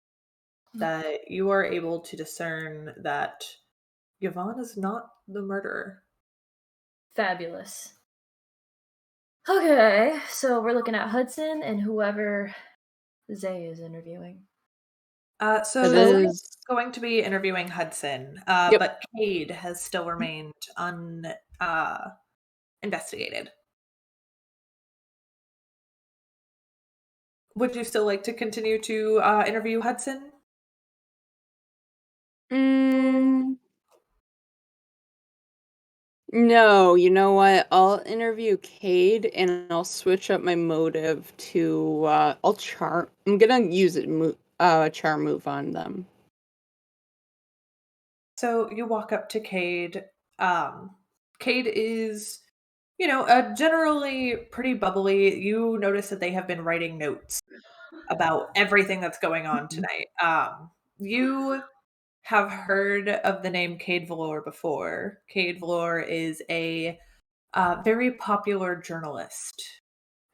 that you are able to discern that Yvonne is not the murderer. Fabulous. Okay, so we're looking at Hudson and whoever Zay is interviewing. It So Zay is is. going to be interviewing Hudson, Yep. but Cade has still remained investigated. Would you still like to continue to interview Hudson? Mm, no, you know what? I'll interview Cade and I'll switch up my motive to I'll charm. I'm gonna use a charm move on them. So you walk up to Cade. Cade is, generally pretty bubbly. You notice that they have been writing notes about everything that's going on tonight. You have heard of the name Cade Valor before. Cade Valor is a very popular journalist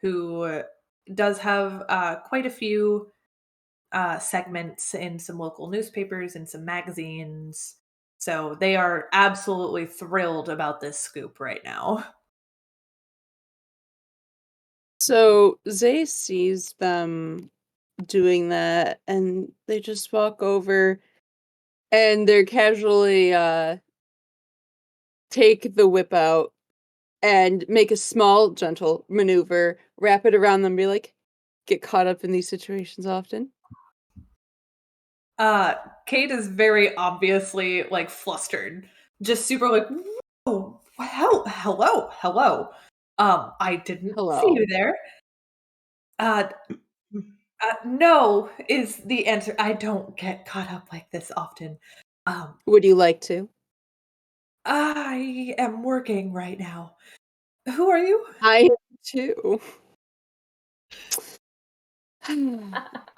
who does have quite a few segments in some local newspapers and some magazines. So they are absolutely thrilled about this scoop right now. So Zay sees them doing that, and they just walk over, and they're casually take the whip out and make a small, gentle maneuver, wrap it around them, be like, get caught up in these situations often. Kate is very obviously like flustered, just super like, "Whoa, hello. I didn't see Hello. you there." Uh, no is the answer. I don't get caught up like this often. Um, Would you like to? I am working right now. Who are you? I am too.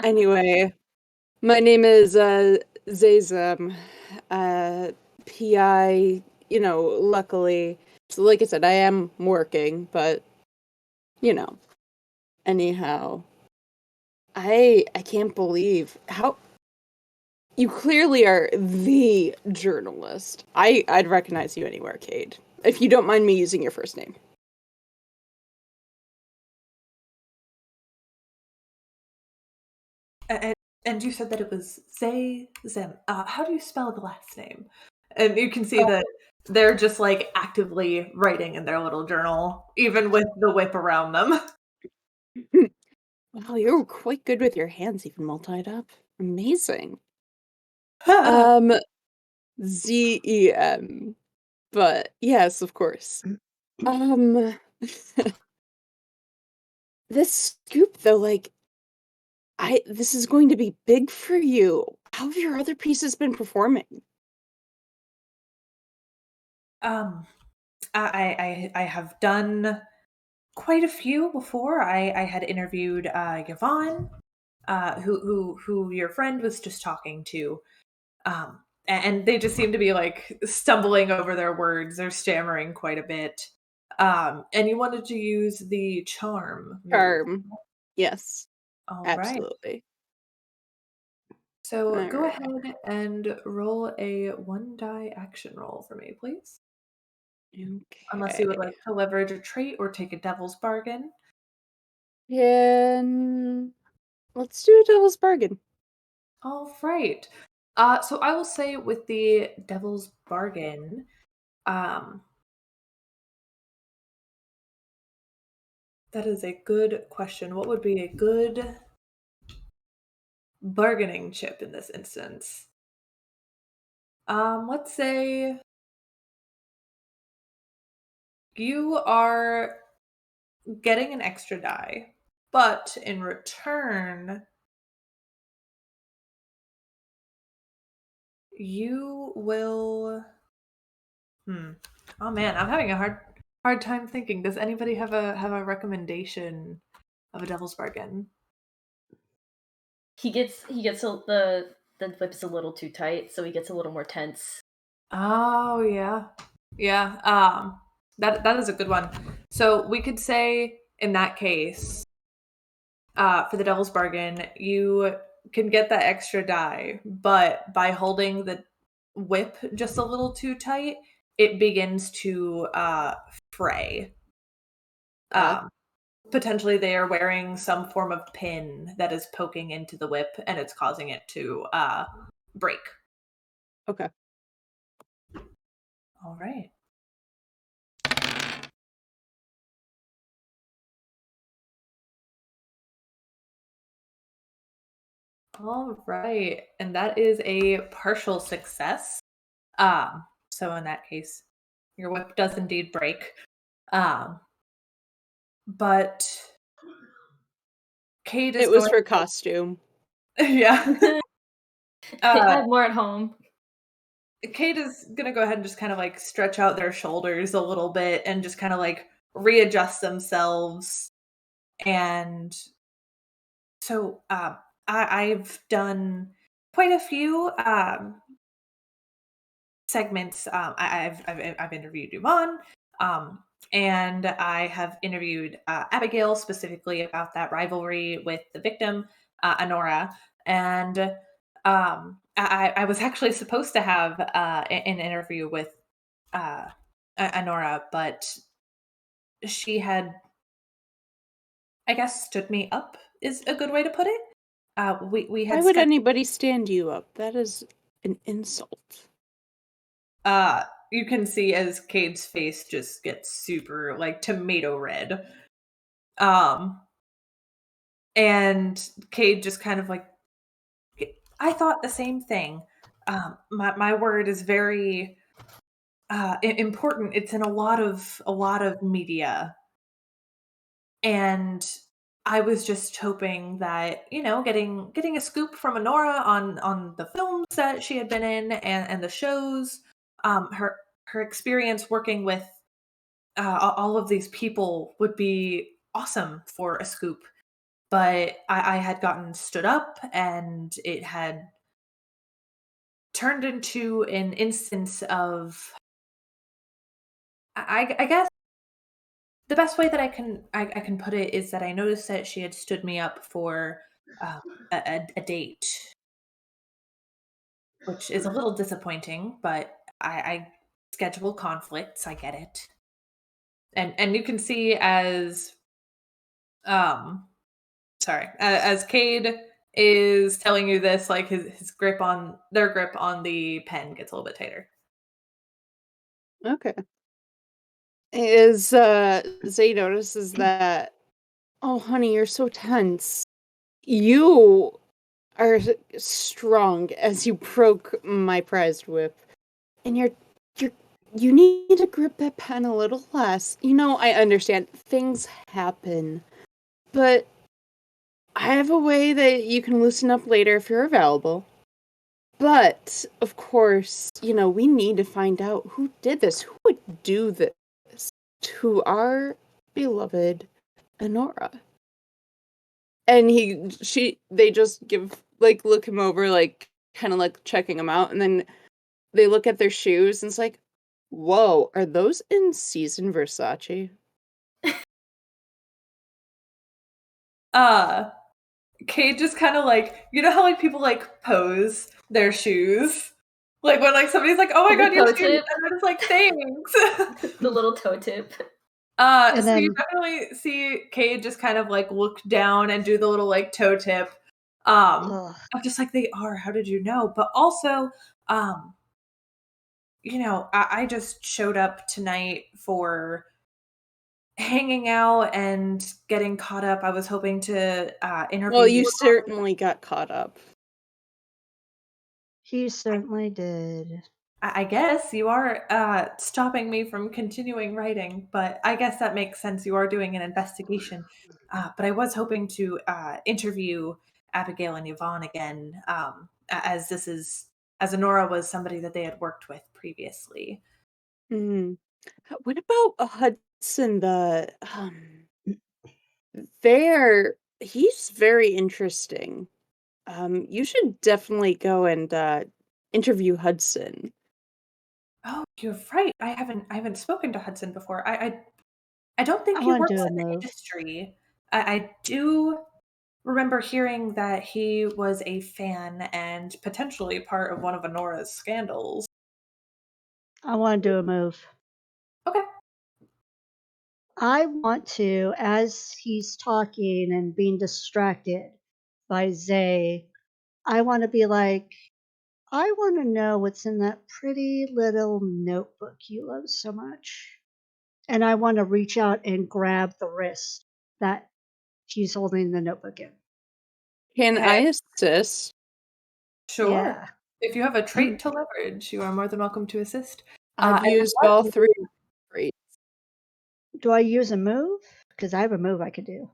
Anyway, my name is Zazam. Uh PI, luckily. So like I said, I am working, but you know, anyhow. I can't believe how you clearly are the journalist. I'd recognize you anywhere, Cade. If you don't mind me using your first name. And, and you said that it was Zem. How do you spell the last name? And you can see that they're just like actively writing in their little journal, even with the whip around them. Wow, you're quite good with your hands, even while tied up. Amazing. Um, ZEM. But yes, of course. Um, this scoop though, like, this is going to be big for you. How have your other pieces been performing? um, I have done quite a few before. I had interviewed Yvonne, who your friend was just talking to. And they just seem to be like stumbling over their words. They're stammering quite a bit. And you wanted to use the charm move. Charm. Yes, All right. absolutely. So go Alright. ahead and roll a one die action roll for me, please. Unless you would Okay. like to leverage a trait or take a devil's bargain. Can let's do a devil's bargain. All right. So I will say with the devil's bargain, um, that is a good question. What would be a good bargaining chip in this instance? Let's say you are getting an extra die, but in return, you will. Oh man, I'm having a hard time thinking. Does anybody have a recommendation of a devil's bargain? The whip's a little too tight, so he gets a little more tense. Oh yeah, yeah. That is a good one. So we could say in that case, for the devil's bargain, you can get that extra die, but by holding the whip just a little too tight, it begins to fray. Uh, Um, Potentially, they are wearing some form of pin that is poking into the whip, and it's causing it to break. okay. All right. All right. And that is a partial success. So in that case, your whip does indeed break. Um, but Kate is It was going for costume. yeah. I Uh, have more at home. Kate is gonna go ahead and just kind of like stretch out their shoulders a little bit and just kind of like readjust themselves. And so I've done quite a few segments. I've interviewed Duman, and I have interviewed Abigail specifically about that rivalry with the victim, Honora, and I was actually supposed to have an interview with uh, Honora, but she had I guess stood me up is a good way to put it. We Why had would scheduled. anybody stand you up? That is an insult. You can see as Cade's face just gets super like tomato red. Um, and Cade just kind of like, I thought the same thing. My word is very important. It's in a lot of media, and I was just hoping that getting a scoop from Honora on the films that she had been in and the shows, her experience working with all of these people would be awesome for a scoop. But I had gotten stood up, and it had turned into an instance of I guess the best way that I can put it is that I noticed that she had stood me up for um, a date, which is a little disappointing. But I schedule conflicts. I get it, and you can see as um sorry as Cade is telling you this, like his grip on their grip on the pen gets a little bit tighter. Okay. Is Zay notices that, oh honey, you're so tense. You are strong as you broke my prized whip. And you're you need to grip that pen a little less. I understand things happen, but I have a way that you can loosen up later if you're available. But of course, we need to find out who did this. Who would do this to our beloved Honora? And they just look him over, like kind of like checking him out, and then they look at their shoes and it's like, whoa, are those in season Versace? Uh Cade just kind of like, how like people like pose their shoes, like when like somebody's like, "Oh my The god, your toe shoes," tip. and then it's like, "Thanks." The little toe tip. And So you then definitely see Cade just kind of like look down and do the little like toe tip. ugh, I'm just like, they are. How did you know? But also, um, I just showed up tonight for hanging out and getting caught up. I was hoping to Well, interview you you. certainly got caught up. he certainly did. I guess you are stopping me from continuing writing, but I guess that makes sense. You are doing an investigation. But I was hoping to interview Abigail and Yvonne again, as Honora was somebody that they had worked with previously. Hmm. What about Hudson? There, he's very interesting. You should definitely go and interview Hudson. Oh, you're right. I haven't spoken to Hudson before. I don't think I he want to works do a in the move. industry. I do remember hearing that he was a fan and potentially part of one of Honora's scandals. I want to do a move. Okay. I want to, as he's talking and being distracted by Zay, I want to be like, I want to know what's in that pretty little notebook you love so much. And I want to reach out and grab the wrist that she's holding the notebook in. Can Okay, I assist? sure. Yeah. If you have a trait to leverage, you are more than welcome to assist. I've And then used what? all three. Great. Do I use a move? Because I have a move I could do.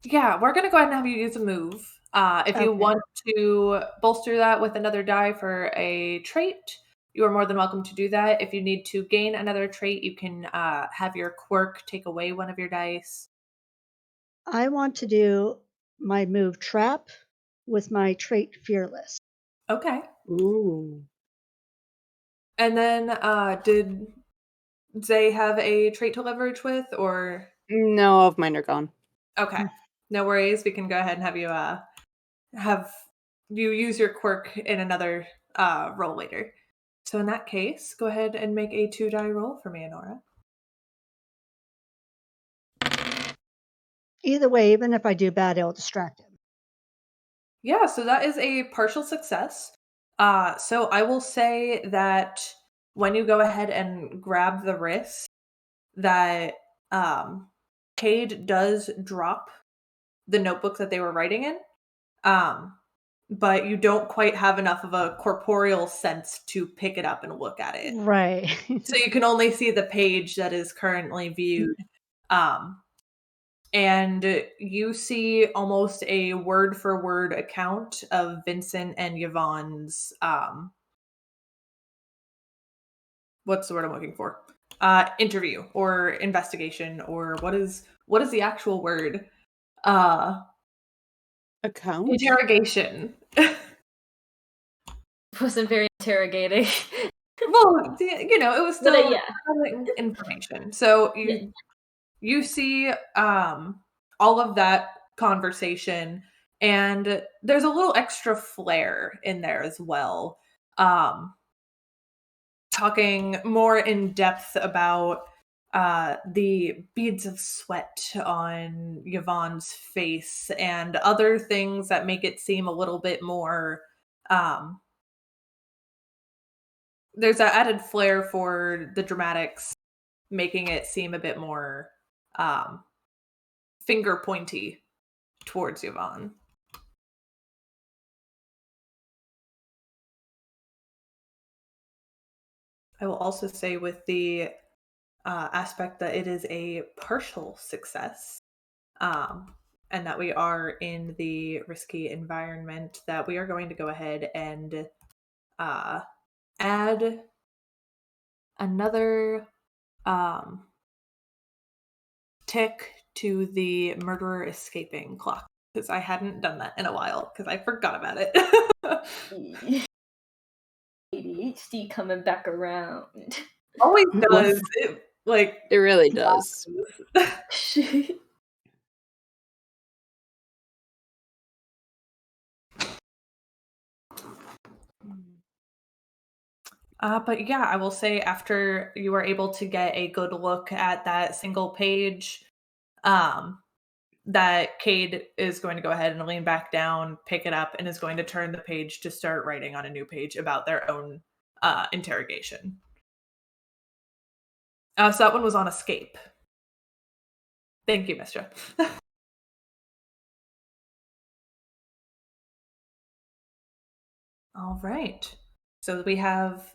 Yeah, we're gonna go ahead and have you use a move. If you Okay. want to bolster that with another die for a trait, you are more than welcome to do that. If you need to gain another trait, you can have your quirk take away one of your dice. I want to do my move trap with my trait fearless. Okay. Ooh. And then did Zay have a trait to leverage with, or No, all of mine are gone. okay, no worries. We can go ahead and have you use your quirk in another roll later. So in that case, go ahead and make a 2 die roll for me, Honora. Either way, even if I do bad, it'll distract him. Yeah, so that is a partial success. So I will say that when you go ahead and grab the wrist, that um, Cade does drop the notebook that they were writing in, um, but you don't quite have enough of a corporeal sense to pick it up and look at it. Right. So you can only see the page that is currently viewed. Um, and you see almost a word for word account of Vincent and Yvonne's what's the word I'm looking for? Interview or investigation, or what is the actual word? Uh Account? Interrogation. Wasn't very interrogating. Well, it was But still yeah. information. So Yeah. you see all of that conversation, and there's a little extra flair in there as well. Talking more in depth about the beads of sweat on Yvonne's face and other things that make it seem a little bit more um, there's that added flair for the dramatics, making it seem a bit more um, finger pointy towards Yvonne. I will also say with the aspect that it is a partial success, um, and that we are in the risky environment, that we are going to go ahead and uh, add another um, tick to the murderer escaping clock, because I hadn't done that in a while because I forgot about it. ADHD coming back around. Always does. Listen, It really does. But yeah, I will say after you are able to get a good look at that single page, um, that Cade is going to go ahead and lean back down, pick it up, and is going to turn the page to start writing on a new page about their own interrogation. So that one was on escape. Thank you, Mistra. All right. So we have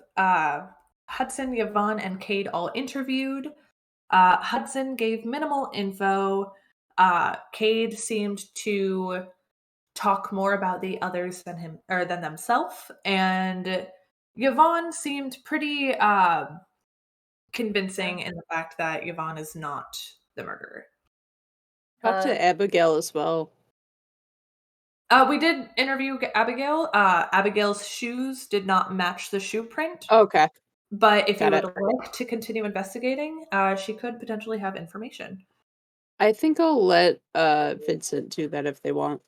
Hudson, Yvonne, and Cade all interviewed. Hudson gave minimal info. Cade seemed to talk more about the others than him or than themselves, and Yvonne seemed pretty convincing in the fact that Yvonne is not the murderer. Talk to Abigail as well. We did interview Abigail. Abigail's shoes did not match the shoe print, Okay. but if you Got would it. like to continue investigating, she could potentially have information. I think I'll let Vincent do that if they want.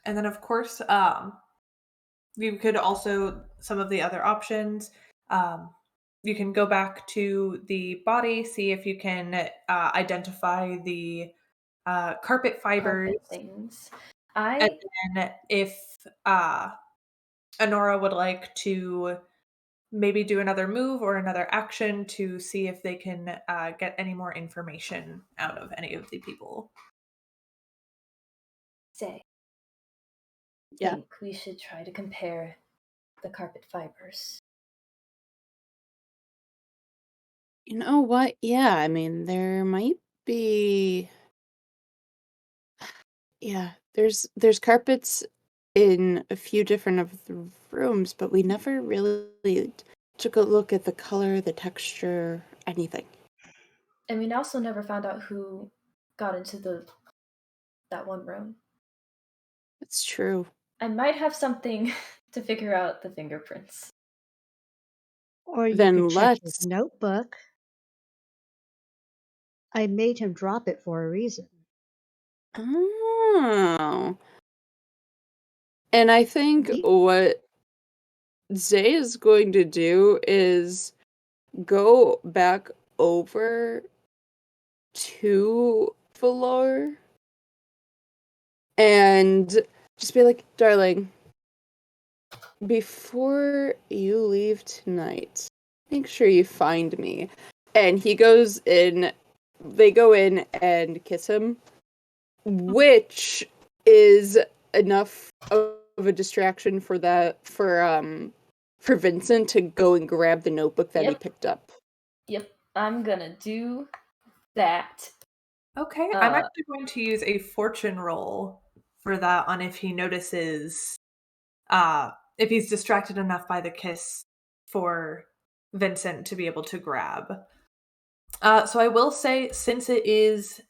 And then, of course, you could also, some of the other options, um, you can go back to the body, see if you can identify the carpet fibers, Carpet things. and then if Honora would like to maybe do another move or another action to see if they can get any more information out of any of the people. say Yeah. think we should try to compare the carpet fibers. You know what? Yeah, I mean, there might be yeah, there's carpets in a few different of the rooms, but we never really took a look at the color, the texture, anything. And we also never found out who got into that one room. It's true. I might have something to figure out the fingerprints. or you could Then check his let's notebook. I made him drop it for a reason. Oh. And I think He what Zay is going to do is go back over to Valor and just be like, darling, before you leave tonight, make sure you find me. And they go in and kiss him, which is enough of a distraction for Vincent to go and grab the notebook that he Yep. picked up. Yep, I'm gonna do that. Okay, I'm actually going to use a fortune roll for that on if he notices, if he's distracted enough by the kiss for Vincent to be able to grab. So I will say, since it is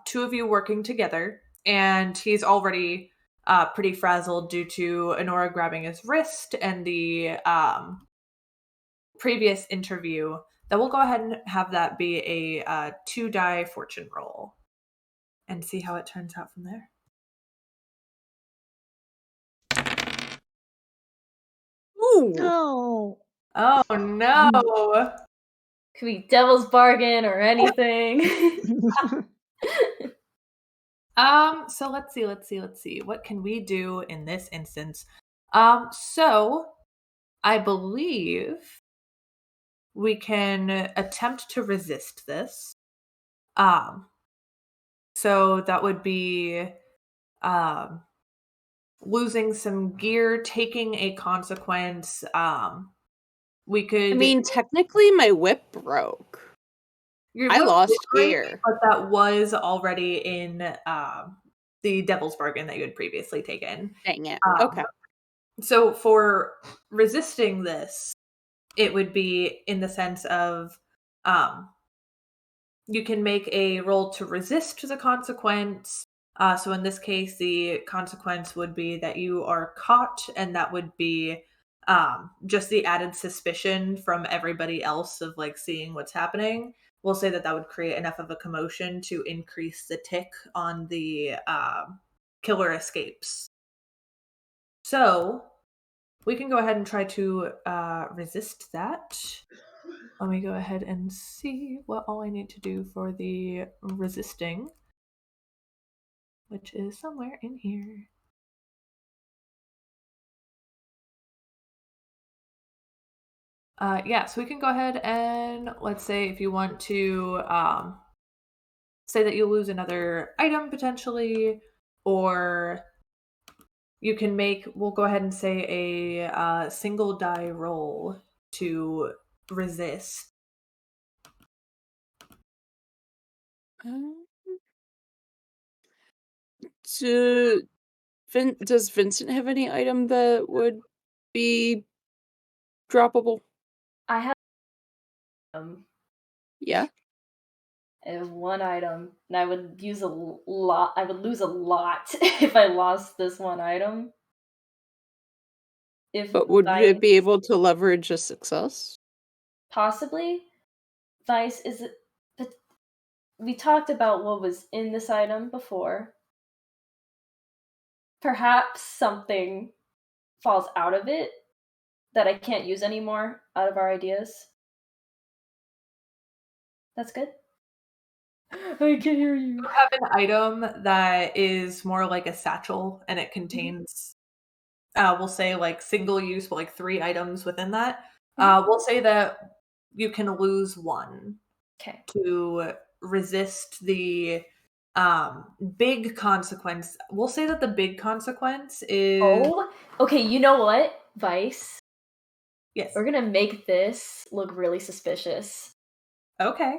two of you working together, and he's already pretty frazzled due to Honora grabbing his wrist and the previous interview, that we'll go ahead and have that be a 2-die fortune roll and see how it turns out from there. Ooh! No. Oh no! Could be devil's bargain or anything. So let's see. What can we do in this instance? So I believe we can attempt to resist this. So that would be um losing some gear, taking a consequence. We could I mean, technically, my whip broke. your I whip lost did break, gear. but that was already in the devil's bargain that you had previously taken. Dang it. Um, Okay. So for resisting this, it would be in the sense of um, you can make a roll to resist the consequence. So in this case, the consequence would be that you are caught, and that would be just the added suspicion from everybody else of like seeing what's happening. We'll say that that would create enough of a commotion to increase the tick on the killer escapes. So we can go ahead and try to resist that. Let me go ahead and see what all I need to do for the resisting, which is somewhere in here. Yeah, so we can go ahead and let's say if you want to say that you'll lose another item potentially, or you can we'll go ahead and say a single die roll to resist. Um, does Vincent have any item that would be droppable? I have Yeah. I have one item, and I would use a lot. I would lose a lot if I lost this one item. If But would Vice it be able to leverage a success? possibly Vice is it, but we talked about what was in this item before. Perhaps something falls out of it that I can't use anymore out of our ideas. That's good. I can hear you. Have an item that is more like a satchel and it contains we'll say like single use but like 3 items within that. We'll say that you can lose one Okay. to resist the big consequence. We'll say that the big consequence is Oh, okay. You know what, Vice? yes. We're gonna make this look really suspicious. Okay.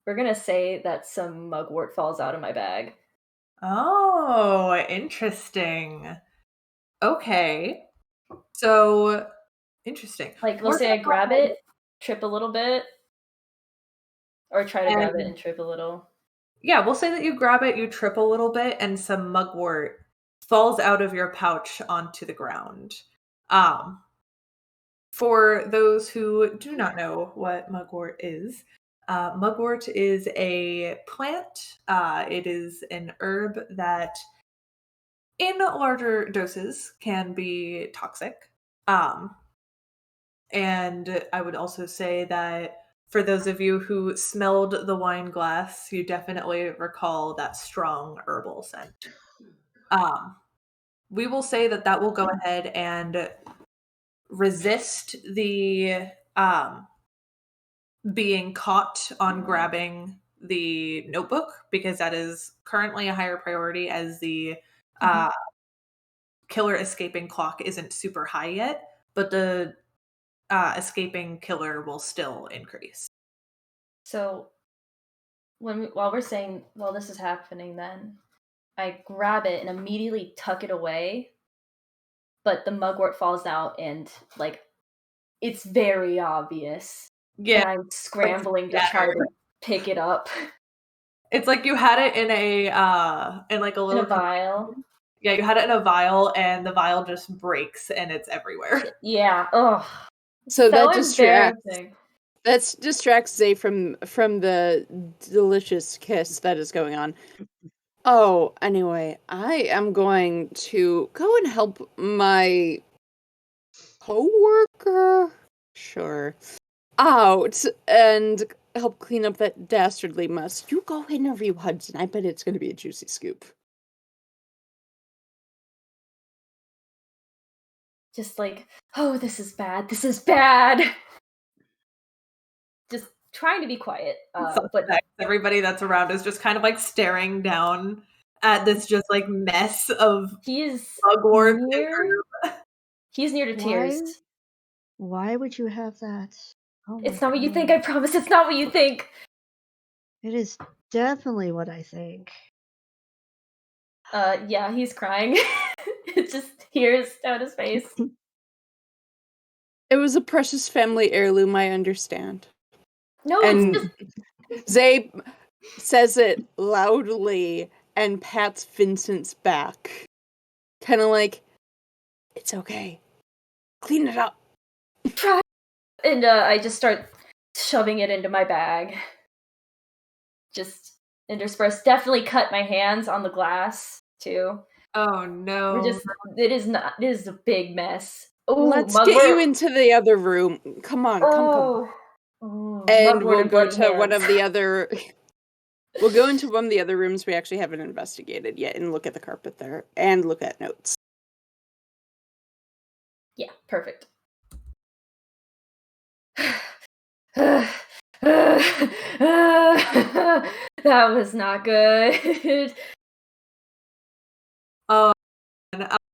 We're gonna say that some mugwort falls out of my bag. Oh, interesting. Okay. So interesting. Like, let's We're say I gonna go grab ahead it, trip a little bit, or try to grab it and and trip a little. yeah, we'll say that you grab it, you trip a little bit, and some mugwort falls out of your pouch onto the ground. Um, for those who do not know what mugwort is a plant. It is an herb that, in larger doses, can be toxic. And I would also say that for those of you who smelled the wine glass, you definitely recall that strong herbal scent. We will say that will go ahead and resist the being caught on grabbing the notebook, because that is currently a higher priority, as the killer escaping clock isn't super high yet, but the escaping killer will still increase. So while we're saying, while this is happening, then I grab it and immediately tuck it away, but the mugwort falls out and like it's very obvious. Yeah, And I'm scrambling to try to pick it up. It's like you had it in a in like a In little a vial. Yeah, you had it in a vial, and the vial just breaks, and it's everywhere. Yeah. Oh. So that embarrassing. distracts Zay from the delicious kiss that is going on. Oh, anyway, I am going to go and help my coworker, sure, out and help clean up that dastardly mess. You go interview Hudson. I bet it's going to be a juicy scoop. Just like, oh, this is bad. This is bad. Just trying to be quiet. But everybody that's around is just kind of like staring down at this just like mess of mugwort. He's near to tears. Why would you have that? Oh it's not what you think, I promise. It's not what you think. It is definitely what I think. Yeah, he's crying. It just tears down his face. It was a precious family heirloom, I understand. No, and it's just... Zay says it loudly and pats Vincent's back. Kind of like, it's okay. Clean it up. Try. And I just start shoving it into my bag. Just interspersed. Definitely cut my hands on the glass too. Oh no! It is a big mess. Ooh, let's get you into the other room. Come on, come. And we'll go to one of the other. We'll go into one of the other rooms we actually haven't investigated yet, and look at the carpet there, and look at notes. Yeah, perfect. That was not good.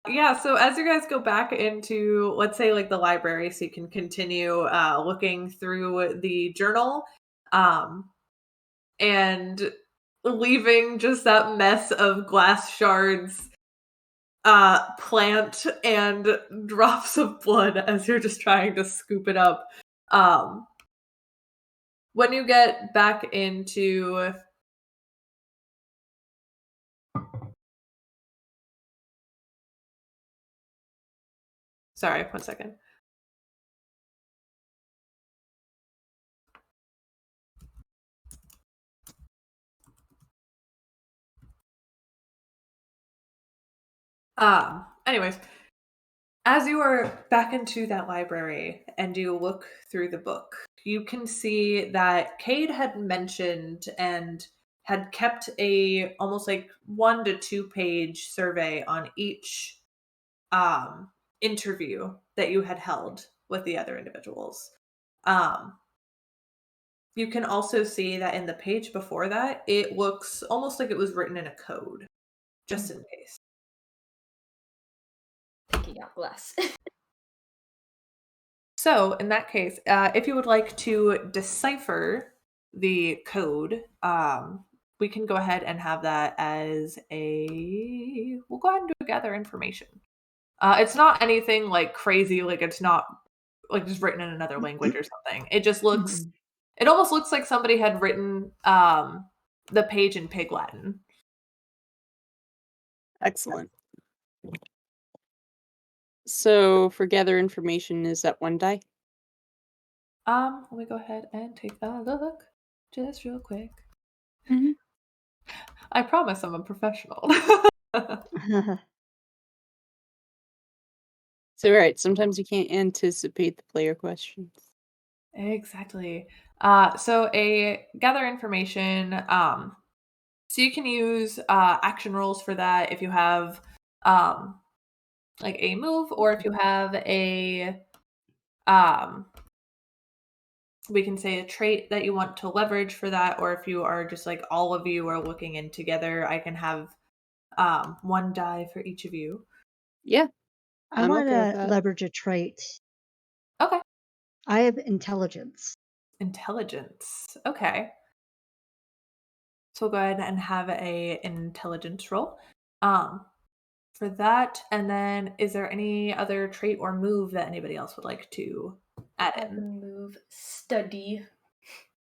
Yeah, so as you guys go back into, let's say, like the library, so you can continue looking through the journal, and leaving just that mess of glass shards, plant, and drops of blood as you're just trying to scoop it up. When you get back into... Sorry, 1 second. Anyways, as you are back into that library and you look through the book, you can see that Cade had mentioned and had kept a almost like 1 to 2 page survey on each interview that you had held with the other individuals. You can also see that in the page before that, it looks almost like it was written in a code, just in case. Picking out glass. So, in that case, if you would like to decipher the code, we can go ahead and have that as a... We'll go ahead and do a gather information. It's not anything like crazy, like it's not like just written in another language or something. It just looks... It almost looks like somebody had written the page in Pig Latin. Excellent. So for gather information, is that 1 die? Let me go ahead and take a look, just real quick. Mm-hmm. I promise I'm a professional. So right, sometimes you can't anticipate the player questions. Exactly. So a gather information. So you can use action rolls for that if you have um, like a move, or if you have a we can say a trait that you want to leverage for that, or if you are just like all of you are looking in together, I can have one die for each of you. Yeah, I I'm want okay with to that. leverage a trait. Okay. I have intelligence. Intelligence. Okay. So we'll go ahead and have a intelligence roll. Um, for that, and then is there any other trait or move that anybody else would like to add I have the in? move study.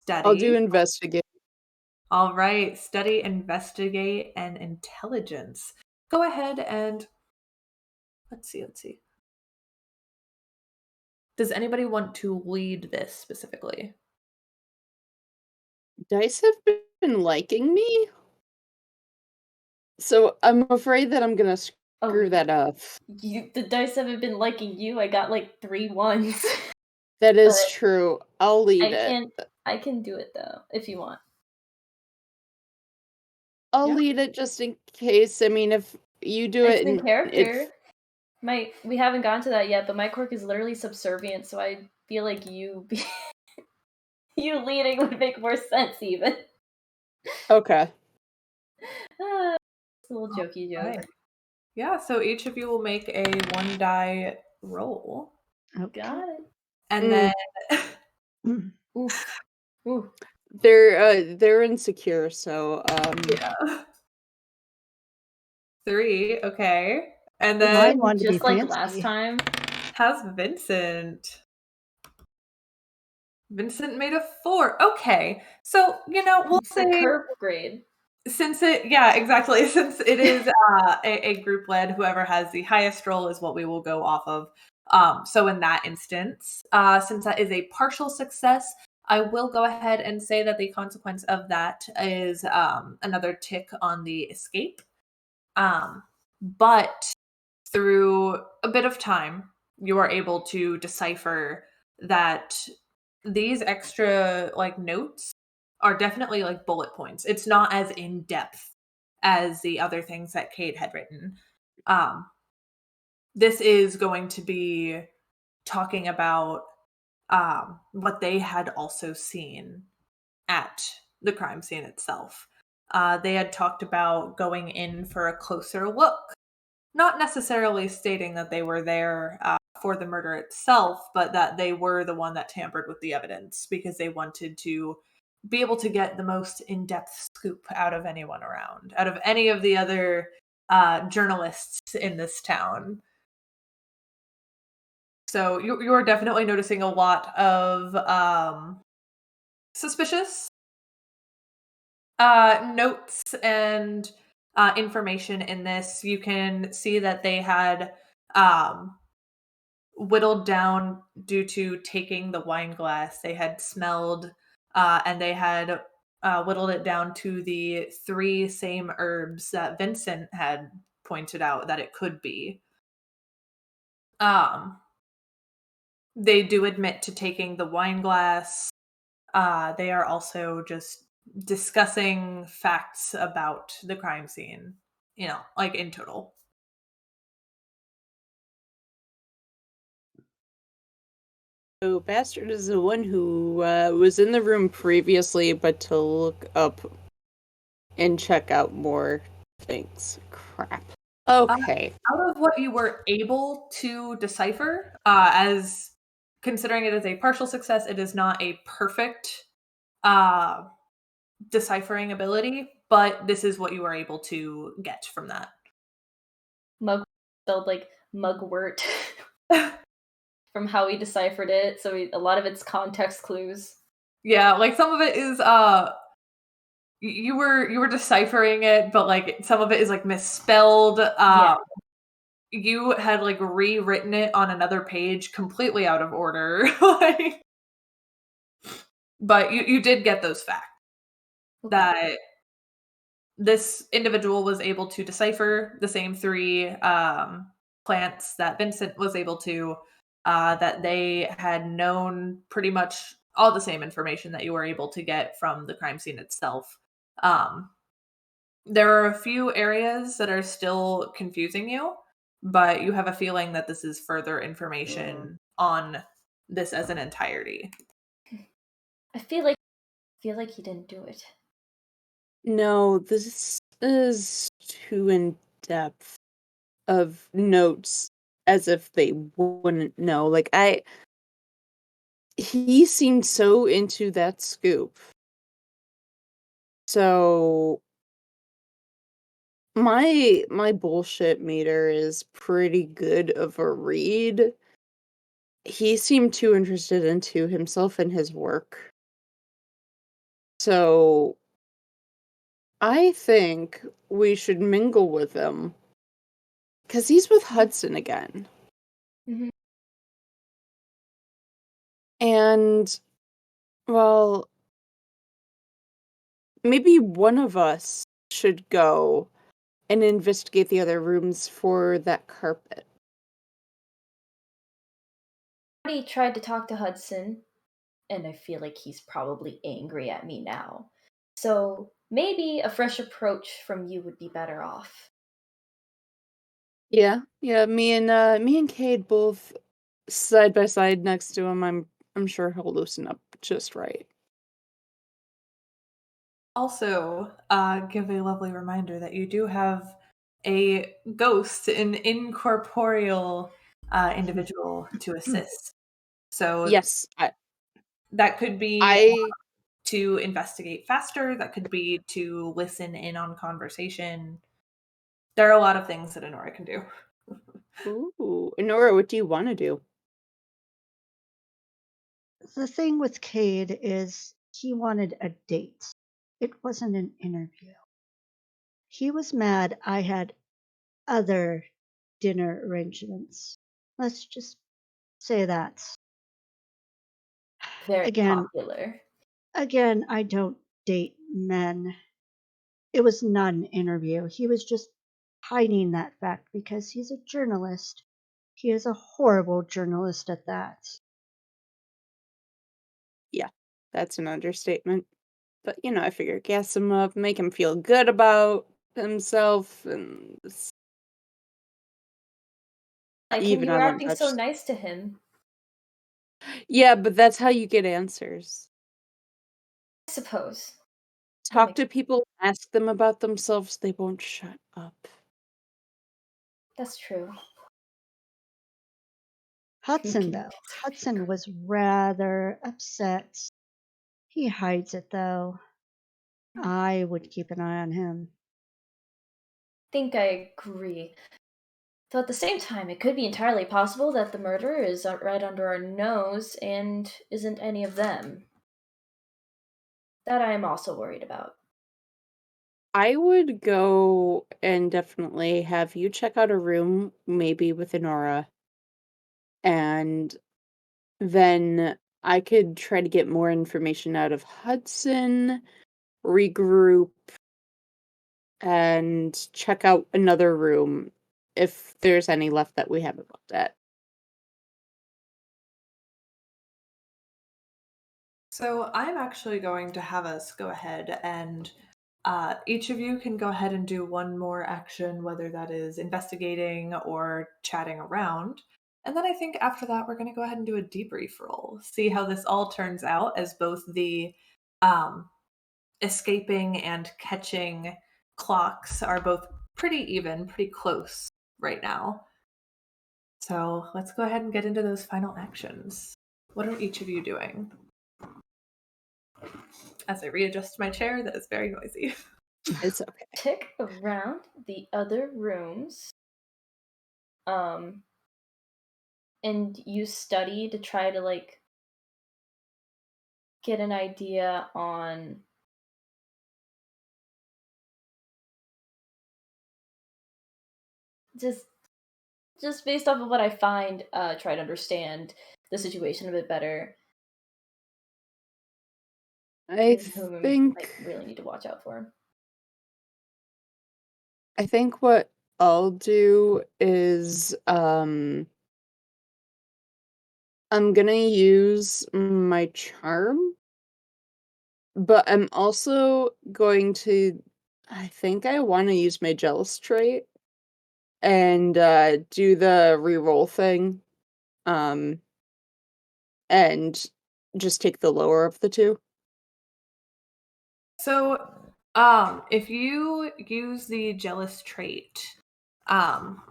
I'll do Study. investigate. All right, study, investigate, and intelligence. Go ahead and let's see. Does anybody want to lead this specifically? Dice have been liking me, so I'm afraid that I'm gonna Oh, screw that up. the dice haven't been liking you. I got like 3 ones. That But is true. I'll lead I it. can I can do it though if you want. I'll Yeah. lead it just in case. I mean, if you do It's it in and character. it's We haven't gone to that yet, but my quirk is literally subservient, so I feel like you leading would make more sense even. okay. It's a little jokey joke. Right. Yeah, so each of you will make a one die roll. Okay. Got it. And then Mm. Oof. Ooh. They're insecure, so yeah. 3, okay. And It's then Mine wanted to be just like last fancy. time. how's Vincent? Vincent made a 4. Okay. So, we'll It's the say curve grade. since exactly. Since it is a group led, whoever has the highest roll is what we will go off of. So in that instance, since that is a partial success, I will go ahead and say that the consequence of that is another tick on the escape. But through a bit of time, you are able to decipher that these extra like notes are definitely like bullet points. It's not as in depth as the other things that Kate had written. Um, this is going to be talking about what they had also seen at the crime scene itself. They had talked about going in for a closer look, not necessarily stating that they were there for the murder itself, but that they were the one that tampered with the evidence because they wanted to be able to get the most in-depth scoop out of anyone around, out of any of the other journalists in this town. So you're definitely noticing a lot of suspicious notes and information in this. You can see that they had um, whittled down due to taking the wine glass. They had smelled and they had whittled it down to the 3 same herbs that Vincent had pointed out that it could be. Um, they do admit to taking the wine glass. They are also just discussing facts about the crime scene, like in total. So Bastard is the one who was in the room previously, but to look up and check out more things. Crap. Okay. Out of what you were able to decipher, as considering it is a partial success, it is not a perfect uh, deciphering ability, but this is what you were able to get from that. Mug spelled like mugwort from how we deciphered it. So a lot of it's context clues. Yeah, like some of it is you were deciphering it, but like some of it is like misspelled. Yeah. You had like rewritten it on another page completely out of order. Like, but you did get those facts Okay. that this individual was able to decipher the same 3 plants that Vincent was able to, that they had known pretty much all the same information that you were able to get from the crime scene itself. Um, there are a few areas that are still confusing you, but you have a feeling that this is further information on this as an entirety. I feel like he didn't do it. No, this is too in depth of notes as if they wouldn't know. Like he seemed so into that scoop. So my bullshit meter is pretty good of a read. He seemed too interested into himself and his work. So I think we should mingle with him. Because he's with Hudson again. Mhm. And, well, maybe one of us should go and investigate the other rooms for that carpet. I already tried to talk to Hudson, and I feel like he's probably angry at me now. So maybe a fresh approach from you would be better off. Yeah, me and Cade both side by side next to him. I'm sure he'll loosen up just right. Also, give a lovely reminder that you do have a ghost, an incorporeal individual to assist. So Yes, that could be I to investigate faster, that could be to listen in on conversation. There are a lot of things that Honora can do. ooh, Nora, what do you want to do? The thing with Cade is he wanted a date. It wasn't an interview. He was mad I had other dinner arrangements. Let's just say that. Very Again, popular. again, I don't date men. It was not an interview. He was just hiding that fact because he's a journalist. He is a horrible journalist at that. Yeah, that's an understatement. But I figure gas him up, make him feel good about himself, and Like him, even you I were wouldn't acting so touch. nice to him. Yeah, but that's how you get answers. I suppose. That Talk makes to people, ask them about themselves, they won't shut up. that's true. Hudson, Peanut though, pizza Hudson maker. was rather upset. He hides it, though. I would keep an eye on him. Think I agree. Though at the same time, it could be entirely possible that the murderer is right under our nose and isn't any of them. That I am also worried about. I would go and definitely have you check out a room, maybe with Honora, and then I could try to get more information out of Hudson, regroup, and check out another room if there's any left that we haven't looked at. So I'm actually going to have us go ahead and each of you can go ahead and do one more action, whether that is investigating or chatting around. And then I think after that, we're going to go ahead and do a debrief roll, see how this all turns out, as both the um, escaping and catching clocks are both pretty even, pretty close right now. So let's go ahead and get into those final actions. What are each of you doing? As I readjust my chair, that is very noisy. It's okay. Check around the other rooms. Um, and use study to try to get an idea on just just based off of what I find, try to understand the situation a bit better I and whom I think really need to watch out for. I think what I'll do is I'm gonna use my charm, but I'm also going to. I think I want to use my jealous trait and do the reroll thing, um, and just take the lower of the two. So, if you use the jealous trait, um,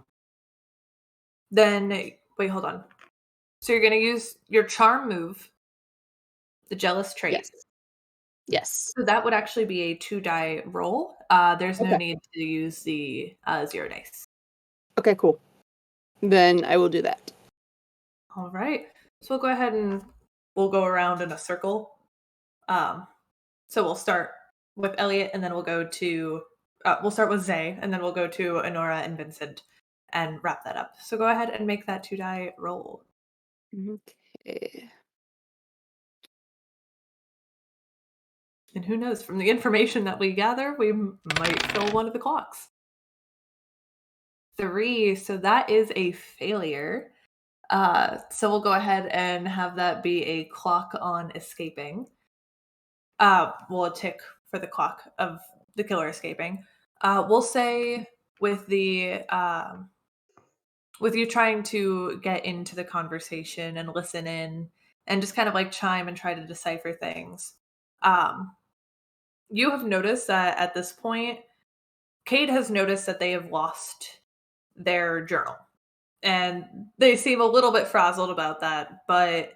then wait, hold on. So you're gonna use your charm move, the jealous trait. Yes. Yes. So that would actually be a 2 die roll. There's no Okay. need to use the 0 dice. Okay. Cool. Then I will do that. All right. So we'll go ahead and we'll go around in a circle. Um, so we'll start with Elliot, and then we'll start with Zay, and then we'll go to Honora and Vincent, and wrap that up. So go ahead and make that 2 die roll. Okay. And who knows? From the information that we gather, we might fill one of the clocks. 3. So that is a failure. So we'll go ahead and have that be a clock on escaping. Well, a tick for the clock of the killer escaping. We'll say with the with you trying to get into the conversation and listen in and just kind of like chime and try to decipher things. Um, you have noticed that at this point, Cade has noticed that they have lost their journal. And they seem a little bit frazzled about that, but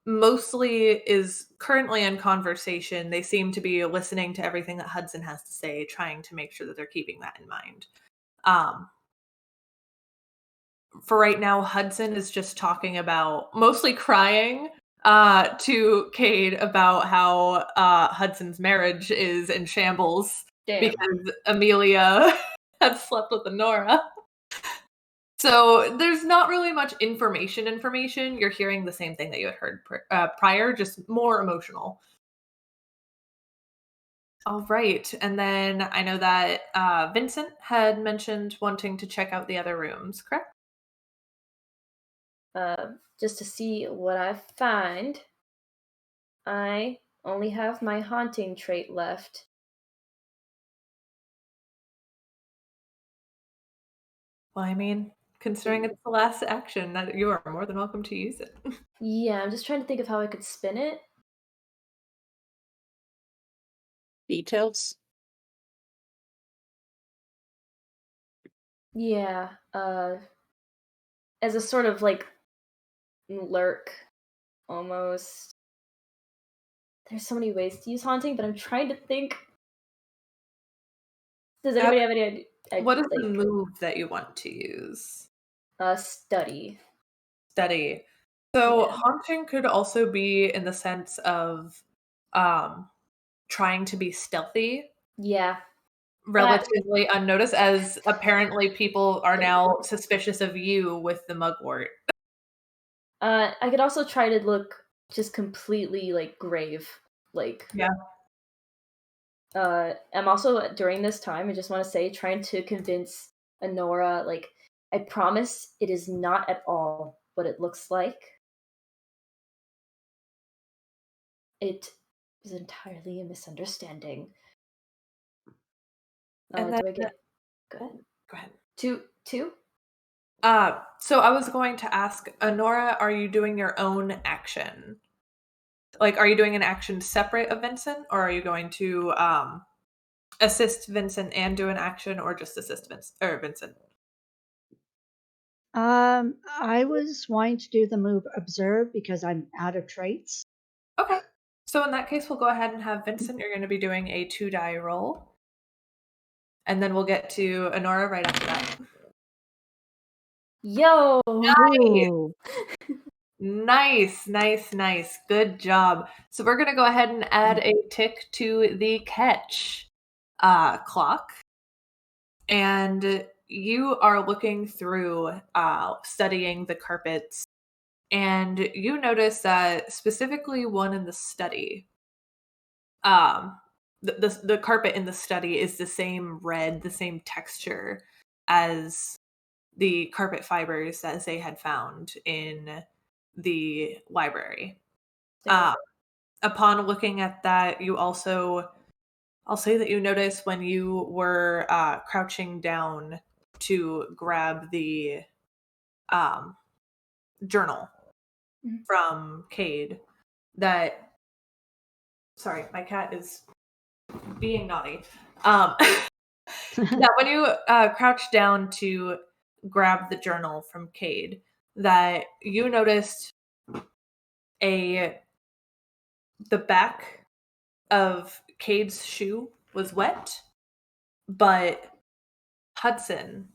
mostly is currently in conversation. They seem to be listening to everything that Hudson has to say, trying to make sure that they're keeping that in mind. Um, for right now, Hudson is just talking about mostly crying to Cade about how Hudson's marriage is in shambles Damn. because Amelia had slept with Honora. So there's not really much information. You're hearing the same thing that you had heard prior, just more emotional. All right. And then I know that Vincent had mentioned wanting to check out the other rooms, correct? Just to see what I find. I only have my haunting trait left. Well, I mean, considering it's the last action, that you are more than welcome to use it. Yeah, I'm just trying to think of how I could spin it. Details. Yeah, as a sort of like lurk almost. There's so many ways to use haunting, but I'm trying to think. Does Uh, anybody have any idea? what is the Like, move that you want to use? study. Study. So Yeah. haunting could also be in the sense of um, trying to be stealthy, Yeah. That. relatively unnoticed, as apparently people are now suspicious of you with the mugwort. I could also try to look just completely like grave. Like, Yeah. I'm also during this time, I just want to say, trying to convince Honora, like, I promise it is not at all what it looks like. It is entirely a misunderstanding. And then Do I get go ahead? go ahead. Two? So I was going to ask, Honora, are you doing your own action? Like, are you doing an action separate of Vincent, or are you going to assist Vincent and do an action, or just assist Vincent? I was wanting to do the move observe because I'm out of traits. Okay. So in that case, we'll go ahead and have Vincent. You're going to be doing a 2 die roll, and then we'll get to Honora right after that. Yo! Ooh. Nice, nice, nice. Good job. So we're gonna go ahead and add a tick to the catch clock. And you are looking through studying the carpets, and you notice that specifically one in the study, um the carpet in the study is the same red, the same texture as the carpet fibers that they had found in the library. Okay. Upon looking at that, you also, I'll say that you notice when you were crouching down to grab the journal Mhm. from Cade that, sorry, my cat is being naughty. Yeah, when you crouched down to grab the journal from Cade, that you noticed the back of Cade's shoe was wet, but Hudson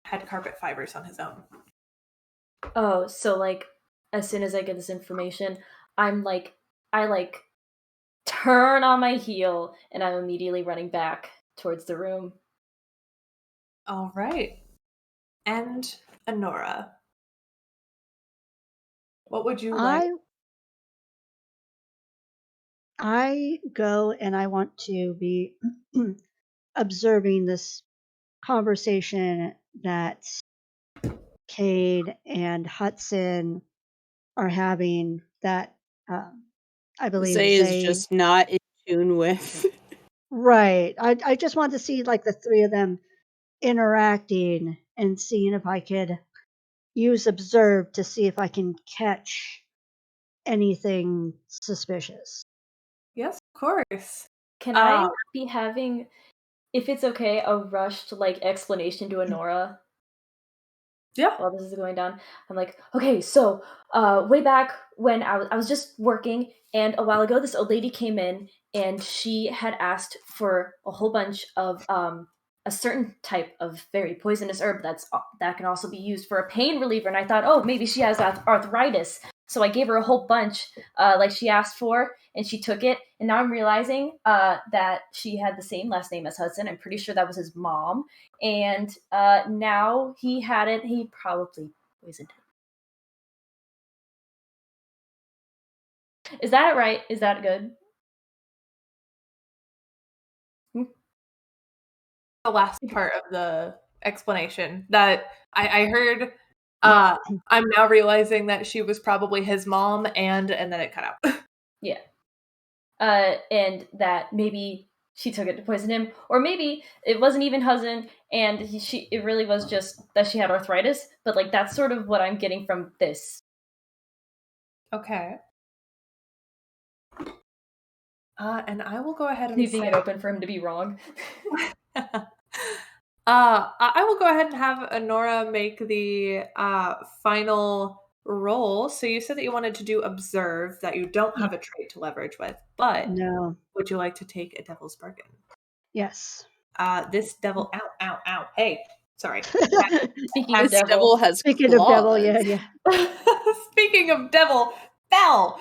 had carpet fibers on his own. Oh, so like as soon as I get this information, I turn on my heel and I'm immediately running back towards the room. All right. And Honora, what would you like? I go and I want to be observing this conversation that Cade and Hudson are having that I believe Zay is Zay. just not in tune with. Right. I just want to see like the three of them interacting and seeing if I could use observe to see if I can catch anything suspicious. Yes, of course. Can I be having, if it's okay, a rushed like explanation to Honora Yeah. while this is going down? I'm like, okay, so way back when I was just working, and a while ago, this old lady came in, and she had asked for a whole bunch of a certain type of very poisonous herb that can also be used for a pain reliever. And I thought, oh, maybe she has arthritis. So I gave her a whole bunch, like she asked for, and she took it. And now I'm realizing that she had the same last name as Hudson. I'm pretty sure that was his mom. And now he had it. He probably poisoned him. Is that right? Is that good? The last part of the explanation that I heard. I'm now realizing that she was probably his mom, and then it cut out. Yeah. And that maybe she took it to poison him, or maybe it wasn't even Hudson, and it really was just that she had arthritis. But like that's sort of what I'm getting from this. Okay. And I will go ahead and Leaving say, it open for him to be wrong. I will go ahead and have Honora make the final roll. So you said that you wanted to do observe, that you don't have a trait to leverage with, but No. would you like to take a devil's bargain? Yes. This devil, ow, ow, ow. Hey, sorry. Speaking of This devil, devil has Speaking of devil, claws. yeah. Speaking of devil, Bell.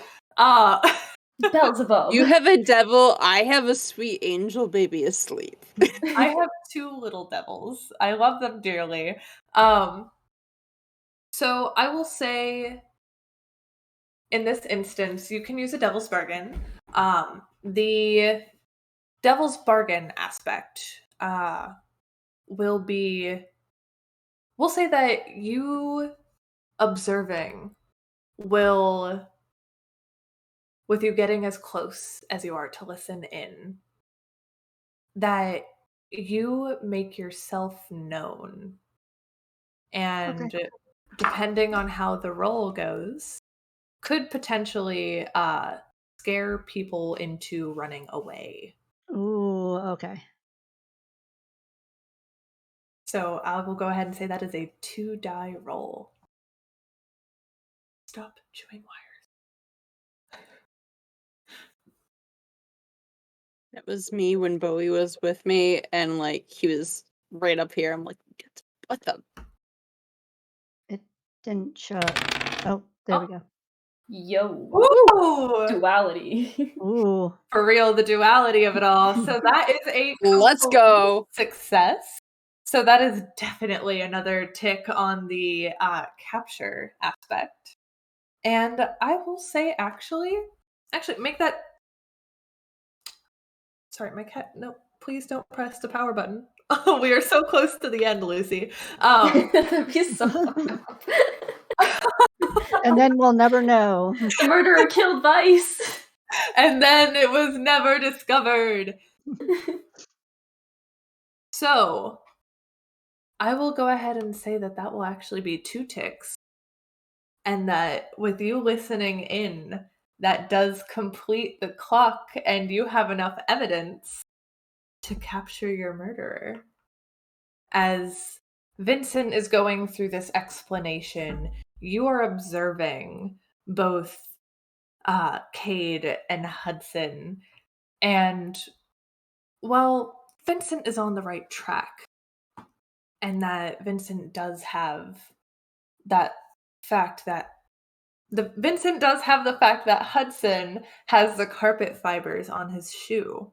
Beelzebub. You have a devil, I have a sweet angel baby asleep. I have two little devils. I love them dearly. So I will say, in this instance, you can use a devil's bargain. The devil's bargain aspect will be, we'll say that you observing will, with you getting as close as you are to listen in, that you make yourself known. And Okay. depending on how the roll goes, could potentially scare people into running away. Ooh, okay. So I will go ahead and say that is a 2-die roll. Stop chewing wires. That was me when Bowie was with me, and like he was right up here. I'm like, what the? It didn't show up. Oh, there we go. Yo, Ooh! duality. Ooh. For real, the duality of it all. So that is a Let's complete go. success. So that is definitely another tick on the capture aspect. And I will say, actually, make that. Sorry, my cat. No, please don't press the power button. Oh, we are so close to the end, Lucy. That'd be so fucked up. And then we'll never know. The murderer killed Vice. And then it was never discovered. So, I will go ahead and say that that will actually be 2 ticks. And that with you listening in, that does complete the clock, and you have enough evidence to capture your murderer. As Vincent is going through this explanation, you are observing both Cade and Hudson. And while Vincent is on the right track, and that Vincent does have that fact that Vincent does have the fact that Hudson has the carpet fibers on his shoe.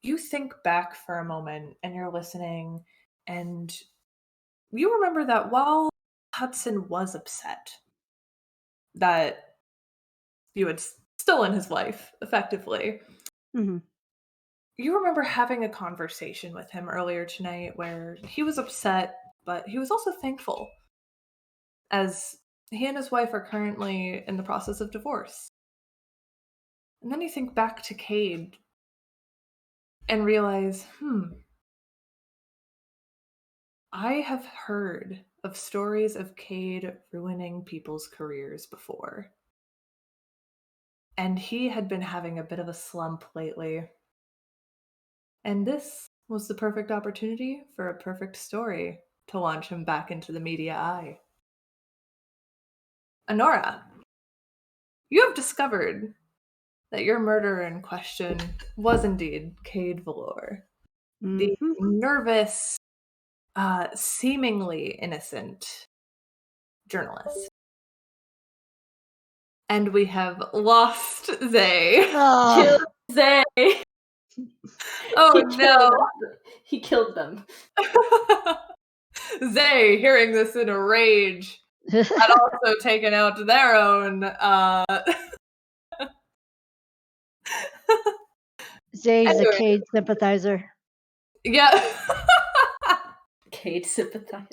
You think back for a moment and you're listening, and you remember that while Hudson was upset that you had stolen his life, effectively, Mhm. you remember having a conversation with him earlier tonight where he was upset, but he was also thankful, as he and his wife are currently in the process of divorce. And then you think back to Cade and realize, I have heard of stories of Cade ruining people's careers before. And he had been having a bit of a slump lately. And this was the perfect opportunity for a perfect story to launch him back into the media eye. Honora, you have discovered that your murderer in question was indeed Cade Valor, the Mhm. nervous, seemingly innocent journalist. And we have lost Zay. Oh, Killed Zay. Oh no. He killed them. Zay, hearing this in a rage, had also taken out their own Zay's a anyway, Cade sympathizer. yeah. Cade sympathizer.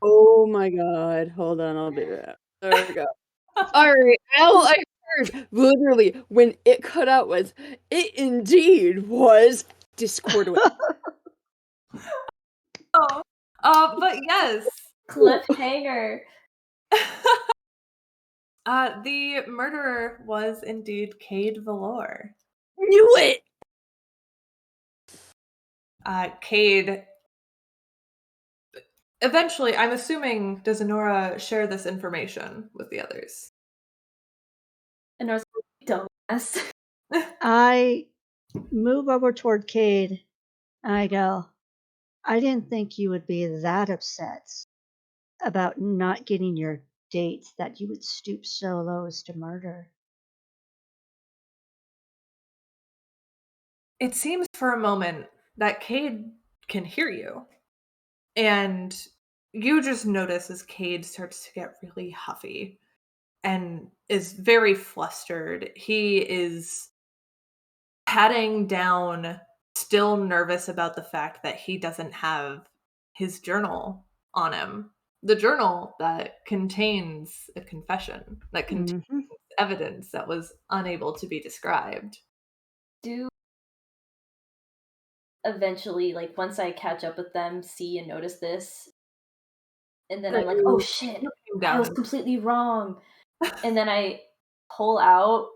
Oh my god. Hold on, I'll be back. There we go. Alright, all I heard literally when it cut out was, it indeed was Discord. But yes. Cliffhanger. The murderer was indeed Cade Valor. Knew it! Cade. Eventually, I'm assuming, does Honora share this information with the others? And I was like, dumbass. I move over toward Cade and I go, I didn't think you would be that upset about not getting your date that you would stoop so low as to murder. It seems for a moment that Cade can hear you. And you just notice as Cade starts to get really huffy and is very flustered. He is patting down, still nervous about the fact that he doesn't have his journal on him. The journal that contains a confession, that contains Mhm. evidence that was unable to be described. Do eventually, like, once I catch up with them, see and notice this, and then I'm like, oh shit, I was completely wrong. And then I pull out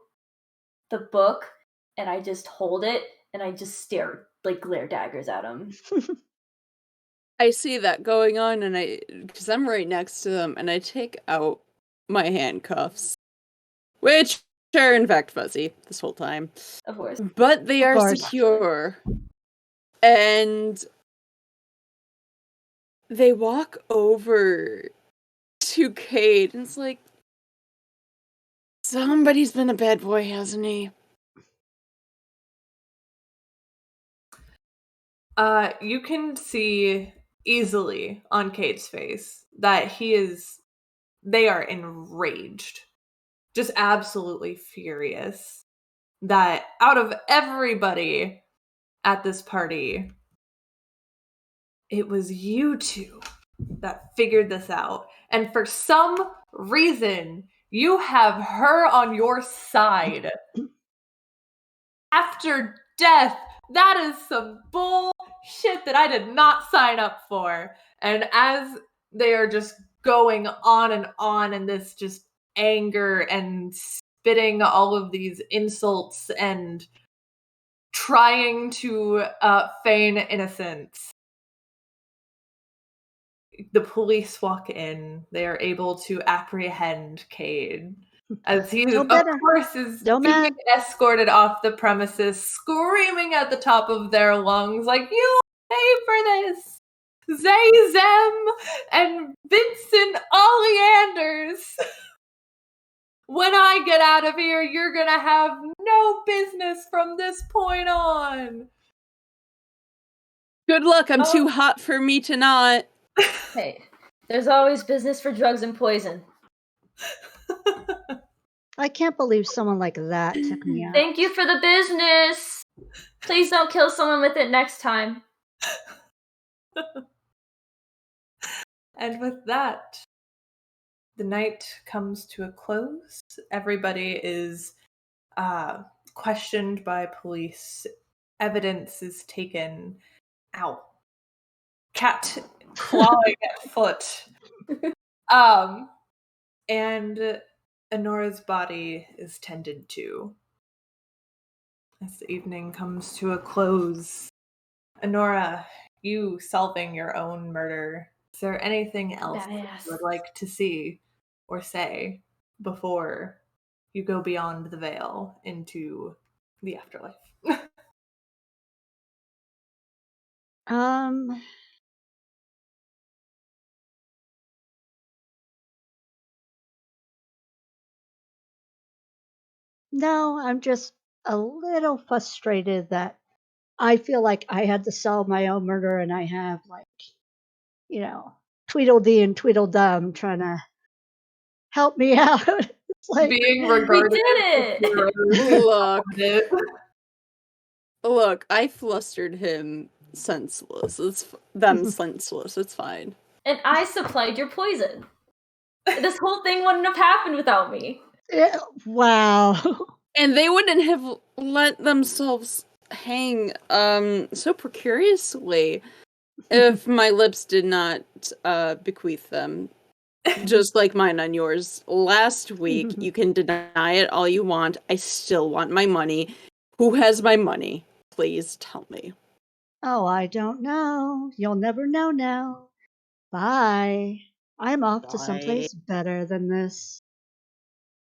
the book and I just hold it and I just stare, like, glare daggers at him. I see that going on, and because I'm right next to them, and I take out my handcuffs, which are in fact fuzzy this whole time, Of course. but they Of are course. secure, and they walk over to Cade, and it's like, somebody's been a bad boy, hasn't he? You can see easily on Cade's face that they are enraged, just absolutely furious that out of everybody at this party, it was you two that figured this out. And for some reason, You have her on your side. After death, that is some bullshit that I did not sign up for. And as they are just going on in this just anger and spitting all of these insults and trying to feign innocence, the police walk in. They are able to apprehend Cade as he, No of better. course, is Don't being mad. escorted off the premises, screaming at the top of their lungs, like, "You pay for this! Zay Zem and Vincent Oleanders! When I get out of here, you're gonna have no business from this point on." Good luck, I'm too hot for me to not. Hey, there's always business for drugs and poison. I can't believe someone like that took me out. Thank you for the business. Please don't kill someone with it next time. And with that, the night comes to a close. Everybody is questioned by police. Evidence is taken. Ow. Cat clawing at foot. And Honora's body is tended to. As the evening comes to a close, Honora, you solving your own murder. Is there anything else that you would like to see or say before you go beyond the veil into the afterlife? No, I'm just a little frustrated that I feel like I had to solve my own murder and I have, like, Tweedledee and Tweedledum trying to help me out. It's like, Being We regarded did as it! heroes. Look, I flustered him senseless. Senseless. It's fine. And I supplied your poison. This whole thing wouldn't have happened without me. wow. And they wouldn't have let themselves hang so precariously if my lips did not bequeath them. Just like mine on yours. Last week, you can deny it all you want. I still want my money. Who has my money? Please tell me. Oh, I don't know. You'll never know now. Bye. I'm off to someplace better than this.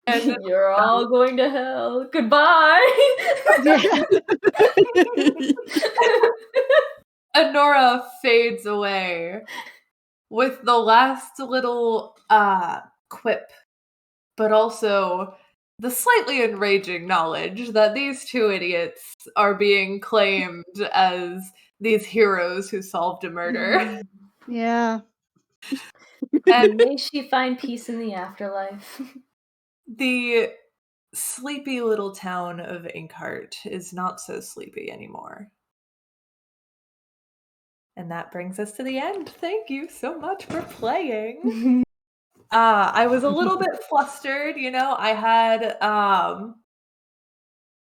And You're all going to hell. Goodbye. Yeah. Honora fades away with the last little quip, but also the slightly enraging knowledge that these two idiots are being claimed as these heroes who solved a murder. Yeah. And May she find peace in the afterlife. the sleepy little town of Inkheart is not so sleepy anymore. And that brings us to the end. Thank you so much for playing. I was a little bit flustered, I had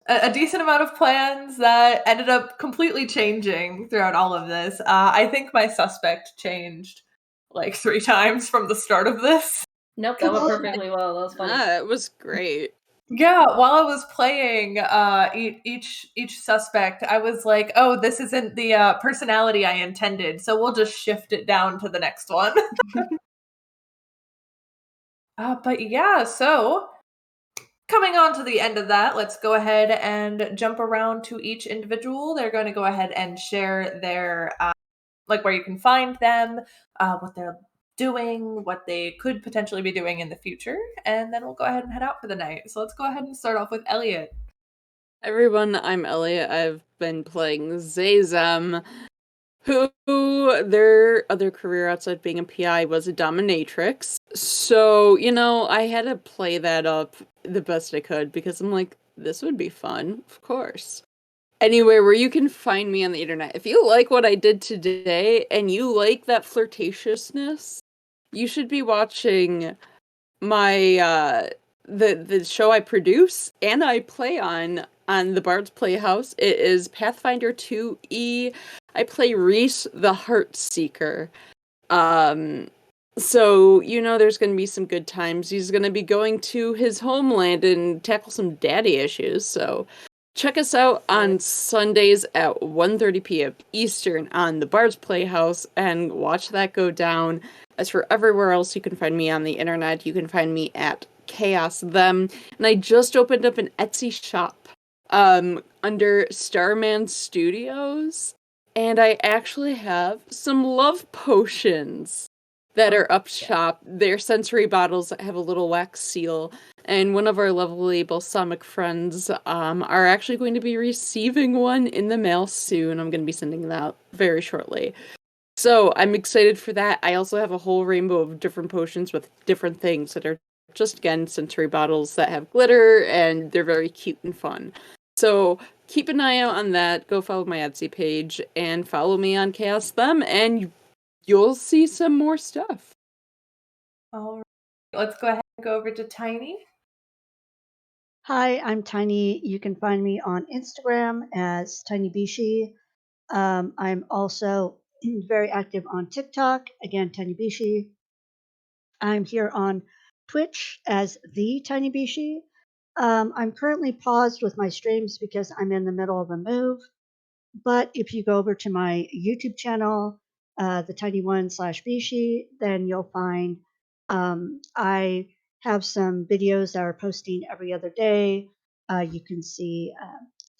a decent amount of plans that ended up completely changing throughout all of this. I think my suspect changed like 3 times from the start of this. Nope, that went perfectly well. That was funny. It was great. Yeah, while I was playing each suspect, I was like, "Oh, this isn't the personality I intended, so we'll just shift it down to the next one." But yeah, so coming on to the end of that, let's go ahead and jump around to each individual. They're going to go ahead and share their like where you can find them, what they're doing, what they could potentially be doing in the future, and then we'll go ahead and head out for the night. So let's go ahead and start off with Elliot. Everyone, I'm Elliot. I've been playing Zazem, who their other career outside being a PI was a dominatrix. So, I had to play that up the best I could because I'm like, this would be fun, of course. Anyway, where you can find me on the internet. If you like what I did today and you like that flirtatiousness, you should be watching my the show I produce and I play on the Bard's Playhouse. It is Pathfinder 2E. I play Reese the Heartseeker. So, there's going to be some good times. He's going to be going to his homeland and tackle some daddy issues. So, check us out on Sundays at 1:30 p.m. Eastern on the Bard's Playhouse and watch that go down. As for everywhere else you can find me on the internet, you can find me at Chaos Them. And I just opened up an Etsy shop under Starman Studios. And I actually have some love potions that are up shop. They're sensory bottles that have a little wax seal. And one of our lovely balsamic friends are actually going to be receiving one in the mail soon. I'm going to be sending that out very shortly. So I'm excited for that. I also have a whole rainbow of different potions with different things that are just, again, sensory bottles that have glitter, and they're very cute and fun. So keep an eye out on that. Go follow my Etsy page and follow me on Chaos Them, and you'll see some more stuff. All right. Let's go ahead and go over to Tiny. Hi, I'm Tiny. You can find me on Instagram as TinyBishi. I'm also very active on TikTok, again, TinyBishi. I'm here on Twitch as the TinyBishi. I'm currently paused with my streams because I'm in the middle of a move. But if you go over to my YouTube channel, the Tiny One / Bishi, then you'll find I have some videos that are posting every other day. You can see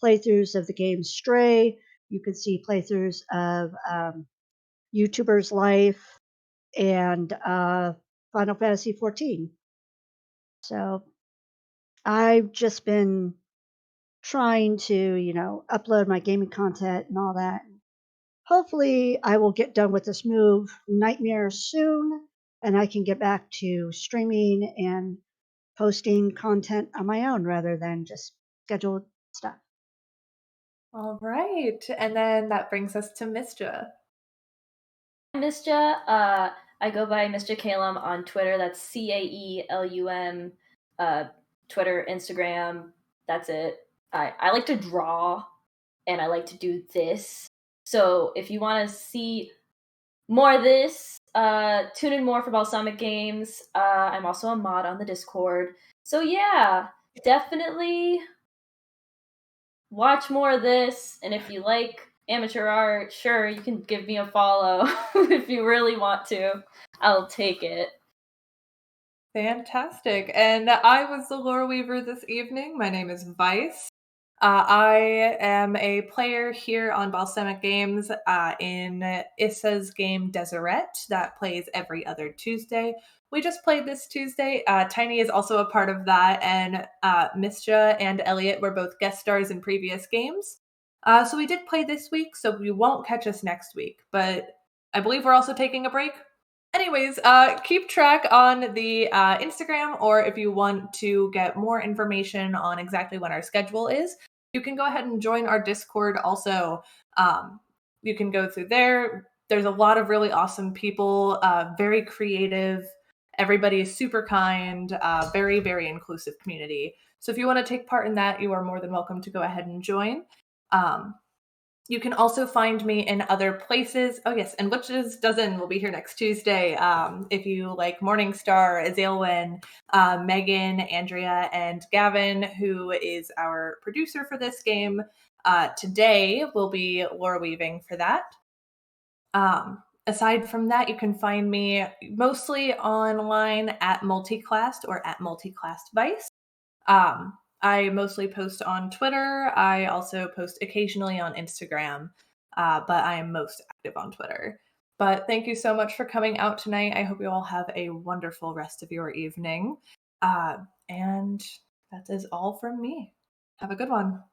playthroughs of the game Stray. You can see playthroughs of YouTuber's life and Final Fantasy 14. So I've just been trying to, upload my gaming content and all that. Hopefully, I will get done with this move nightmare soon, and I can get back to streaming and posting content on my own rather than just scheduled stuff. All right. And then that brings us to Misja. Misja, I go by Mr. Calum on Twitter. That's CAELUM. Twitter, Instagram. That's it. I like to draw, and I like to do this. So if you want to see more of this, tune in more for Balsamic Games. I'm also a mod on the Discord. So yeah, definitely watch more of this. And if you like amateur art, sure, you can give me a follow if you really want to. I'll take it. Fantastic. And I was the lore weaver this evening. My name is Vice. I am a player here on Balsamic Games in Issa's game Deseret that plays every other Tuesday. We just played this Tuesday. Tiny is also a part of that, and Misja and Elliot were both guest stars in previous games. So we did play this week, so you won't catch us next week. But I believe we're also taking a break. Anyways, keep track on the Instagram, or if you want to get more information on exactly when our schedule is, you can go ahead and join our Discord also. You can go through there. There's a lot of really awesome people, very creative. Everybody is super kind, very, very inclusive community. So if you want to take part in that, you are more than welcome to go ahead and join. You can also find me in other places. Oh, yes, and Witches Dozen will be here next Tuesday. If you like Morningstar, Azalwyn, Megan, Andrea, and Gavin, who is our producer for this game, today will be lore weaving for that. Aside from that, you can find me mostly online at Multiclassed or at Multiclassed Vice. I mostly post on Twitter. I also post occasionally on Instagram, but I am most active on Twitter. But thank you so much for coming out tonight. I hope you all have a wonderful rest of your evening. And that is all from me. Have a good one.